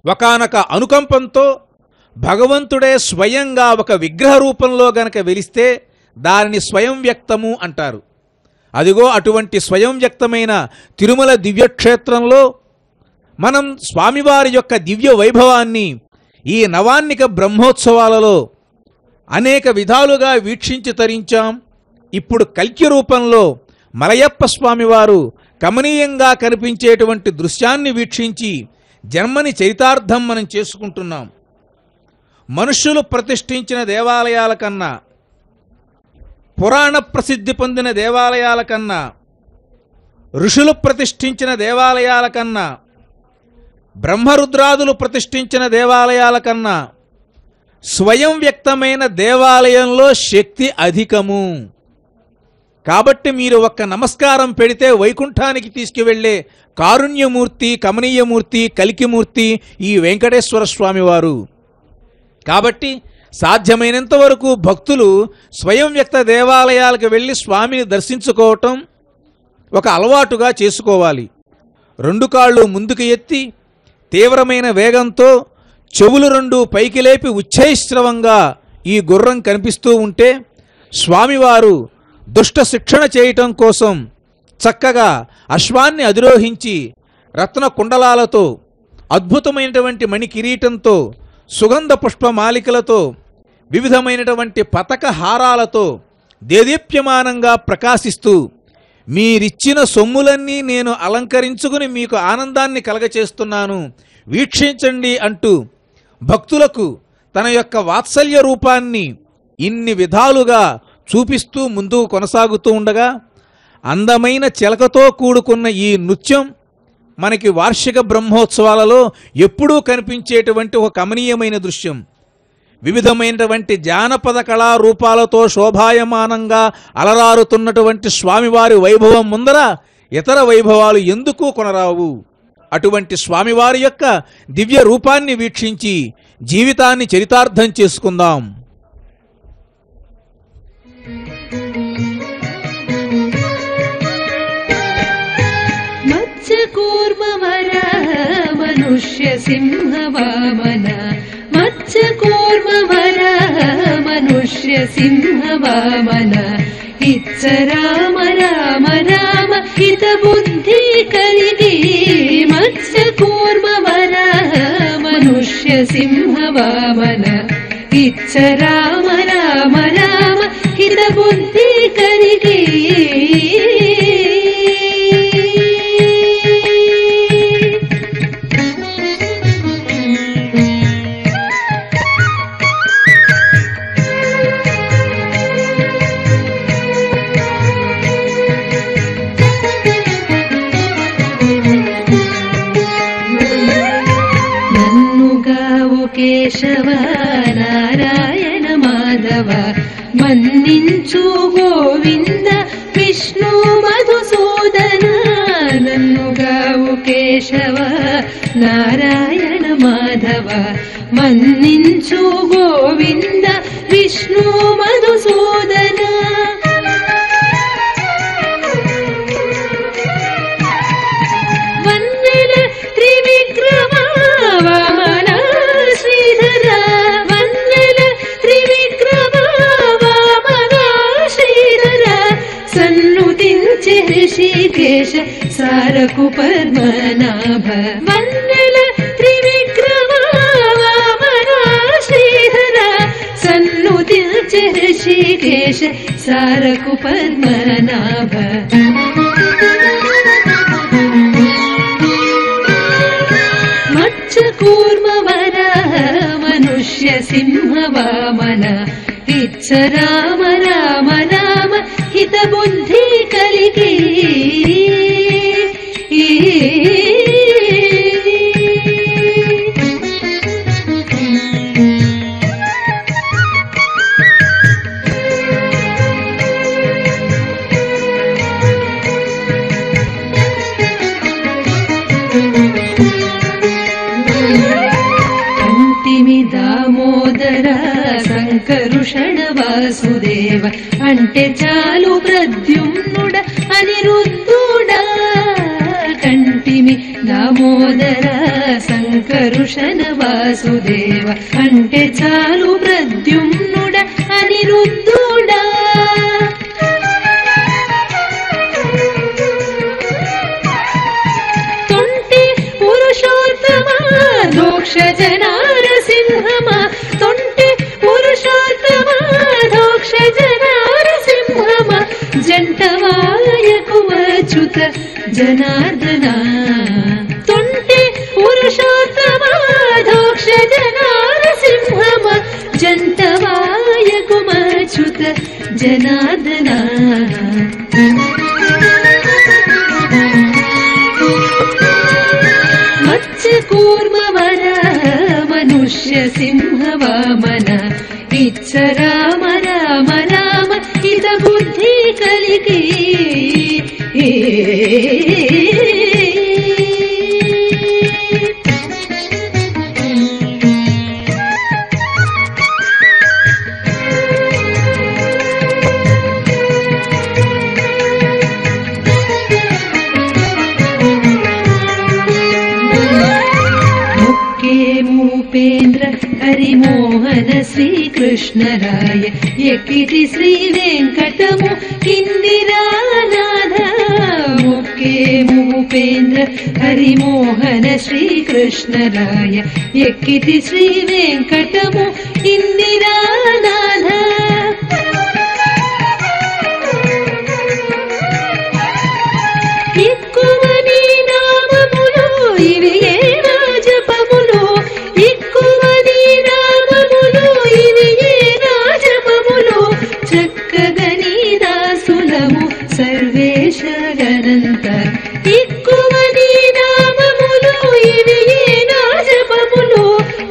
ఒకానొక అనుకంపంతో భగవంతుడే స్వయంగా ఒక విగ్రహ రూపంలో గనక వెలిస్తే దానిని స్వయం వ్యక్తము అంటారు. అదిగో అటువంటి స్వయం వ్యక్తమైన తిరుమల దివ్యక్షేత్రంలో మనం స్వామివారి యొక్క దివ్య వైభవాన్ని ఈ నవాన్నిక బ్రహ్మోత్సవాలలో అనేక విధాలుగా వీక్షించి తరించాం. ఇప్పుడు కల్కి రూపంలో మలయప్ప స్వామివారు కమనీయంగా కనిపించేటువంటి దృశ్యాన్ని వీక్షించి జన్మని చరితార్థం మనం చేసుకుంటున్నాం. మనుష్యులు ప్రతిష్ఠించిన దేవాలయాల కన్నా, పురాణ ప్రసిద్ధి పొందిన దేవాలయాల కన్నా, ఋషులు ప్రతిష్ఠించిన దేవాలయాల కన్నా, బ్రహ్మరుద్రాదులు ప్రతిష్ఠించిన దేవాలయాల కన్నా స్వయం వ్యక్తమైన దేవాలయంలో శక్తి అధికము. కాబట్టి మీరు ఒక్క నమస్కారం పెడితే వైకుంఠానికి తీసుకువెళ్ళే కారుణ్యమూర్తి, కమనీయమూర్తి, కలికిమూర్తి ఈ వెంకటేశ్వర స్వామి వారు. కాబట్టి సాధ్యమైనంత వరకు భక్తులు స్వయం వ్యక్త దేవాలయాలకు వెళ్ళి స్వామిని దర్శించుకోవటం ఒక అలవాటుగా చేసుకోవాలి. 2 కాళ్ళు ముందుకు ఎత్తి తీవ్రమైన వేగంతో చెవులు 2 పైకి లేపి ఉచ్చైశ్రవంగా ఈ గుర్రం కనిపిస్తూ ఉంటే స్వామివారు దుష్ట శిక్షణ చేయటం కోసం చక్కగా అశ్వాన్ని అధిరోహించి రత్న కుండలాలతో, అద్భుతమైనటువంటి మణి కిరీటంతో, సుగంధ పుష్పమాలికలతో, వివిధమైనటువంటి పతక హారాలతో దేదీప్యమానంగా ప్రకాశిస్తూ మీరిచ్చిన సొమ్ములన్నీ నేను అలంకరించుకుని మీకు ఆనందాన్ని కలగచేస్తున్నాను, వీక్షించండి అంటూ భక్తులకు తన యొక్క వాత్సల్య రూపాన్ని ఇన్ని విధాలుగా చూపిస్తూ ముందుకు కొనసాగుతూ ఉండగా అందమైన చిలకతో కూడుకున్న ఈ నృత్యం మనకి వార్షిక బ్రహ్మోత్సవాలలో ఎప్పుడూ కనిపించేటువంటి ఒక కమనీయమైన దృశ్యం. వివిధమైనటువంటి జానపద కళారూపాలతో శోభాయమానంగా అలరారుతున్నటువంటి స్వామివారి వైభవం ముందర ఇతర వైభవాలు ఎందుకు కొనరావు? అటువంటి స్వామివారి యొక్క దివ్య రూపాన్ని వీక్షించి జీవితాన్ని చరితార్థం చేసుకుందాం. మత్స్యకూర్మవర మనుష్య సింహ వామన, మత్స్యకూర్మవర మనుష్య సింహ వామన, ఇచ్చ రామ రామ రామ హిత బుద్ధి కలిగి, మత్స్యకూర్మవర మనుష్య సింహ వామన, ఇచ్చ రామ రామ రామ హిత బుద్ధి కలిగి. కేశవ నారాయణ మాధవ మన్నించు గోవింద విష్ణు మధుసూదన, నన్నుగావు కేశవ నారాయణ మాధవ మన్నించు గోవింద విష్ణు మధుసూదన. వన్నెల త్రివిక్రమ వామన శ్రీధర, వన్నెల త్రివిక్రమ వామన శ్రీధర, సన్నుతించే ఋషికేశ సారకు పద్మనాభ, వన్నెల త్రివిక్రమ వామన శ్రీధర, సన్నుతించే ఋషికేశ సారకు పద్మనాభ. మత్స్యకూర్మవర మనుష్య సింహ వామన, ఇచ్చ రామ రామ రామ హిత బుద్ధి కలిగి. దామోదర శంకరుషణ వాసుదేవ అంటే చాలు ప్రద్యుమ్నుడ అనిరుద్ధుడా, కంటిమి దామోదర శంకరుషణ వాసుదేవ అంటే చాలు ప్రద్యుమ్నుడ అనిరుద్ధుడా. తొంటి పురుషోత్తమ దోక్ష జనారసింహమ, తొంటి పురుషోత్తమ దోక్ష జనారసింహమ, జంటవాయకు అచ్యుత జనార్దన, తొంటి పురుషోత్తమ దోక్ష జనారసింహమ, జంటవాయకు అచ్యుత జనార్దన. మత్స్యకూర్మవర మనుష్య సింహ వామన, ఇచ్చ రామ రామ రామ హిత బుద్ధి కలి. కలిగి ఉపేంద్ర హరిమోహన శ్రీకృష్ణరాయ ఎక్కిటి శ్రీ వెంకటము ఇందిరానాథ ఉపేంద్ర హరిమోహన శ్రీకృష్ణరాయ ఎక్కిటి శ్రీ వెంకటము ఇందిరానాథ ఎక్కువ నీ నామములు ఇవి ఏ రాజపములు ఎక్కువ నీ నామములు ఇవి ఏ రాజపములు చక్కగా నీ దాసులము సర్వేశ గనంత ఎక్కువ నీ నామములు ఇవి ఏ రాజపములు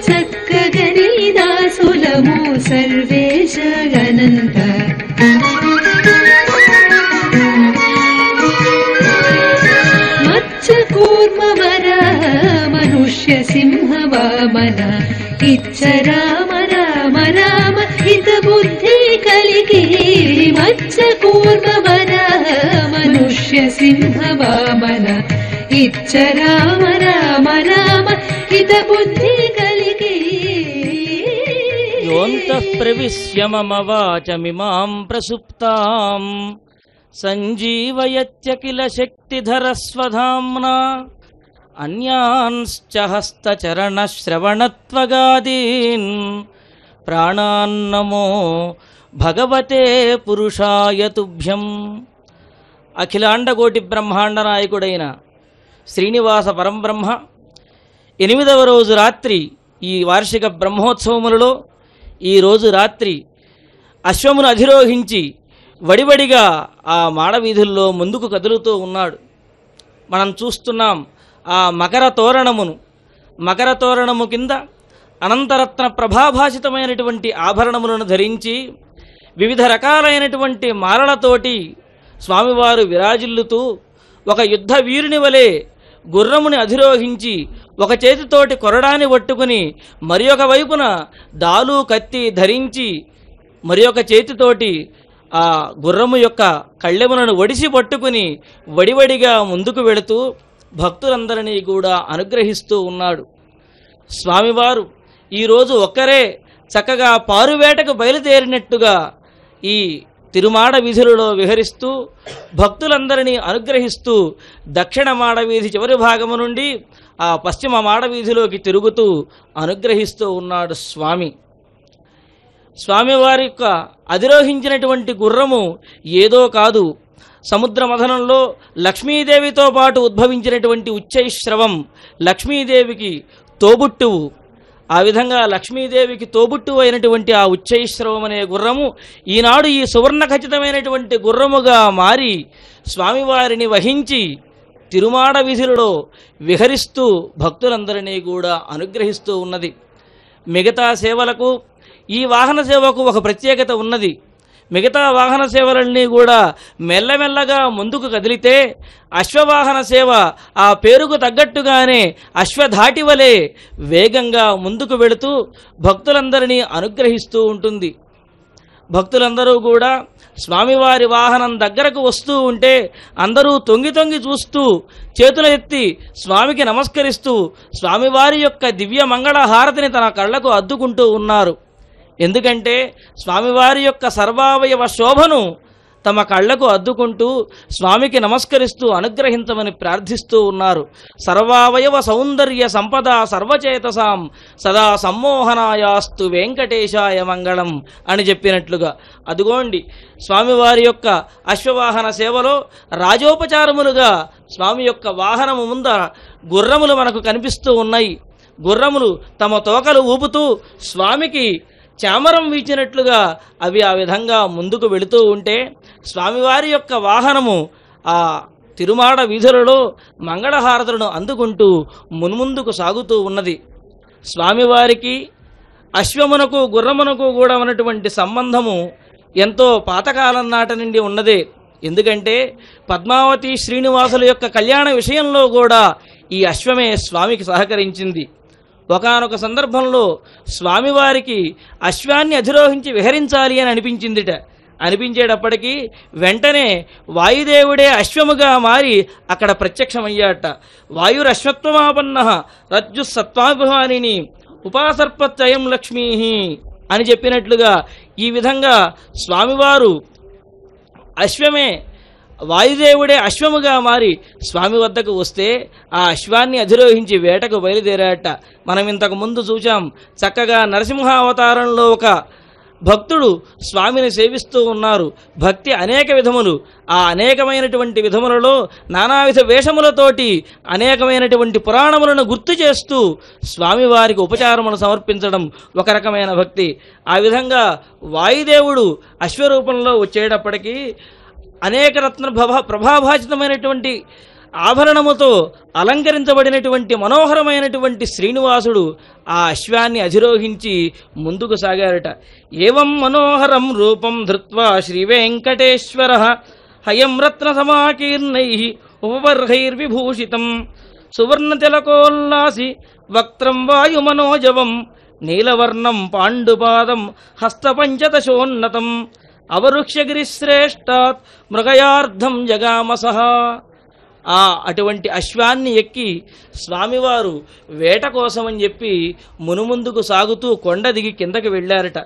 చక్కగా నీ దాసులము సర్వేశ గనంత కూర్మవర మనుష్య సింహ వామన ఇచ్చ రామ రామ రామ హిత బుద్ధి కలిగి మచ్చ కూర్మవర మనుష్య సింహ వామన ఇచ్చ రామ రామ రామ హిత బుద్ధి కలిగి యోంతః ప్రవిశ్య మమ వాచమిమాం ప్రసుప్తాం సంజీవయత్యఖిల శక్తిధరస్వధామ్నా అన్యాన్శ్చ హస్తచరణశ్రవణత్వగాదీన్ ప్రాణాన్నమో భగవతే పురుషాయ తుభ్యం. అఖిలాండకోటి బ్రహ్మాండ నాయకుడైన శ్రీనివాస పరంబ్రహ్మ 8వ రోజు రాత్రి ఈ వార్షిక బ్రహ్మోత్సవములలో ఈరోజు రాత్రి అశ్వమును అధిరోహించి వడివడిగా ఆ మాడవీధుల్లో ముందుకు కదులుతూ ఉన్నాడు. మనం చూస్తున్నాం ఆ మకర తోరణము కింద అనంతరత్న ప్రభాభాసితమైనటువంటి ఆభరణములను ధరించి వివిధ రకాలైనటువంటి మాలలతోటి స్వామివారు విరాజిల్లుతూ ఒక యుద్ధ వీరుని వలె గుర్రముని అధిరోహించి ఒక చేతితోటి కొరడాన్ని పట్టుకుని మరి ఒక వైపున దాలు కత్తి ధరించి మరి ఒక చేతితోటి ఆ గుర్రము యొక్క కళ్ళెములను ఒడిసి పట్టుకుని వడివడిగా ముందుకు వెళుతూ భక్తులందరినీ కూడా అనుగ్రహిస్తూ ఉన్నాడు. స్వామివారు ఈరోజు ఒక్కరే చక్కగా పారువేటకు బయలుదేరినట్టుగా ఈ తిరుమాడ వీధులలో విహరిస్తూ భక్తులందరినీ అనుగ్రహిస్తూ దక్షిణ మాడవీధి చివరి భాగము నుండి ఆ పశ్చిమ మాడవీధిలోకి తిరుగుతూ అనుగ్రహిస్తూ ఉన్నాడు స్వామి. స్వామివారి యొక్క అధిరోహించినటువంటి గుర్రము ఏదో కాదు, సముద్ర మథనంలో లక్ష్మీదేవితో పాటు ఉద్భవించినటువంటి ఉచ్చైశ్రవం, లక్ష్మీదేవికి తోబుట్టువు. ఆ విధంగా లక్ష్మీదేవికి తోబుట్టువు అయినటువంటి ఆ ఉచ్చైశ్రవం అనే గుర్రము ఈనాడు ఈ సువర్ణ ఖచ్చితమైనటువంటి గుర్రముగా మారి స్వామివారిని వహించి తిరుమాడ వీధులలో విహరిస్తూ భక్తులందరినీ కూడా అనుగ్రహిస్తూ ఉన్నది. మిగతా సేవలకు ఈ వాహన సేవకు ఒక ప్రత్యేకత ఉన్నది. మిగతా వాహన సేవలన్నీ కూడా మెల్లమెల్లగా ముందుకు కదిలితే అశ్వవాహన సేవ ఆ పేరుకు తగ్గట్టుగానే అశ్వధాటి వలె వేగంగా ముందుకు వెళుతూ భక్తులందరినీ అనుగ్రహిస్తూ ఉంటుంది. భక్తులందరూ కూడా స్వామివారి వాహనం దగ్గరకు వస్తూ ఉంటే అందరూ తొంగి తొంగి చూస్తూ చేతులు ఎత్తి స్వామికి నమస్కరిస్తూ స్వామివారి యొక్క దివ్య మంగళ హారతిని తన కళ్ళకు అద్దుకుంటూ ఉన్నారు. ఎందుకంటే స్వామివారి యొక్క సర్వావయవ శోభను తమ కళ్ళకు అద్దుకుంటూ స్వామికి నమస్కరిస్తూ అనుగ్రహించమని ప్రార్థిస్తూ ఉన్నారు. సర్వావయవ సౌందర్య సంపద సర్వచేతసాం సదా సమ్మోహనాయాస్తు వెంకటేశాయ మంగళం అని చెప్పినట్లుగా అదుగోండి స్వామివారి యొక్క అశ్వవాహన సేవలో రాజోపచారములుగా స్వామి యొక్క వాహనము ముందర గుర్రములు మనకు కనిపిస్తూ ఉన్నాయి. గుర్రములు తమ తోకలు ఊపుతూ స్వామికి చామరం వీచినట్లుగా అవి ఆ విధంగా ముందుకు వెళుతూ ఉంటే స్వామివారి యొక్క వాహనము ఆ తిరుమాడ వీధులలో మంగళహారతులను అందుకుంటూ మున్ముందుకు సాగుతూ ఉన్నది. స్వామివారికి అశ్వమునకు గుర్రమునకు కూడా ఉన్నటువంటి సంబంధము ఎంతో పాతకాలం నాటి నుండి ఉన్నదే. ఎందుకంటే పద్మావతి శ్రీనివాసుల యొక్క కళ్యాణ విషయంలో కూడా ఈ అశ్వమే స్వామికి సహకరించింది. ఒకానొక సందర్భంలో స్వామివారికి అశ్వాన్ని అధిరోహించి విహరించాలి అని అనిపించిందిట. అనిపించేటప్పటికీ వెంటనే వాయుదేవుడే అశ్వముగా మారి అక్కడ ప్రత్యక్షమయ్యాట. వాయురశ్వత్వమాపన్న రజ్జు సత్వాభిమానిని ఉపాసర్పత్యయం లక్ష్మీ అని చెప్పినట్లుగా ఈ విధంగా స్వామివారు అశ్వమే వాయుదేవుడే అశ్వముగా మారి స్వామి వద్దకు వస్తే ఆ అశ్వాన్ని అధిరోహించి వేటకు బయలుదేరాట. మనం ఇంతకు ముందు చూచాం, చక్కగా నరసింహావతారంలో ఒక భక్తుడు స్వామిని సేవిస్తూ ఉన్నారు. భక్తి అనేక విధములు. ఆ అనేకమైనటువంటి విధములలో నానావిధ వేషములతోటి అనేకమైనటువంటి పురాణములను గుర్తు చేస్తూ స్వామివారికి ఉపచారములు సమర్పించడం ఒక రకమైన భక్తి. ఆ విధంగా వాయుదేవుడు అశ్వరూపంలో వచ్చేటప్పటికీ అనేక రత్న ప్రభాభాసితమైనటువంటి ఆభరణముతో అలంకరించబడినటువంటి మనోహరమైనటువంటి శ్రీనివాసుడు ఆ అశ్వాన్ని అధిరోహించి ముందుకు సాగారట. ఏవం మనోహరం రూపం ధృత్వా శ్రీవేంకటేశ్వర హయం రత్న సమాకీర్ణై ఉపబర్హైర్విభూషితం సువర్ణతిలకోల్లాసి వక్త్రం వాయుమనోజవం నీలవర్ణం పాండుపాదం హస్తపంచదశోన్నతం అవరుక్షగిరిశ్రేష్టాత్ మృగయార్థం జగామసహ. అటువంటి అశ్వాన్ని ఎక్కి స్వామివారు వేట కోసమని చెప్పి మునుముందుకు సాగుతూ కొండ దిగి కిందకి వెళ్ళారట.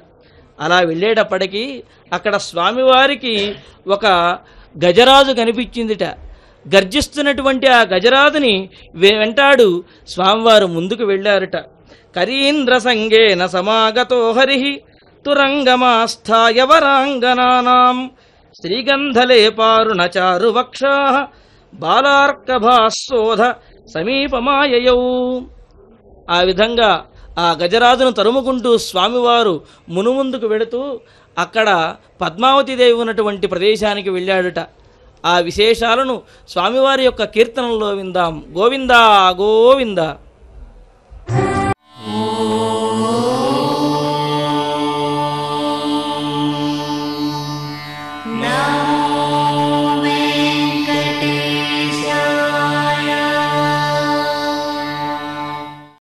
అలా వెళ్ళేటప్పటికీ అక్కడ స్వామివారికి ఒక గజరాజు కనిపించిందిట. గర్జిస్తున్నటువంటి ఆ గజరాజుని వెంటాడు స్వామివారు ముందుకు వెళ్ళారట. కరీంద్ర సంగేన సమాగతో హరి తురంగమాస్థాయ వరాంగనానాం శ్రీగంధలేపారుణచారు వక్షా బాలార్కభాశోధ సమీపమాయయౌ. ఆ విధంగా ఆ గజరాజును తరుముకుంటూ స్వామివారు మునుముందుకు వెళుతూ అక్కడ పద్మావతీదేవి ఉన్నటువంటి ప్రదేశానికి వెళ్ళాడుట. ఆ విశేషాలను స్వామివారి యొక్క కీర్తనలో విందాం. గోవిందా గోవింద.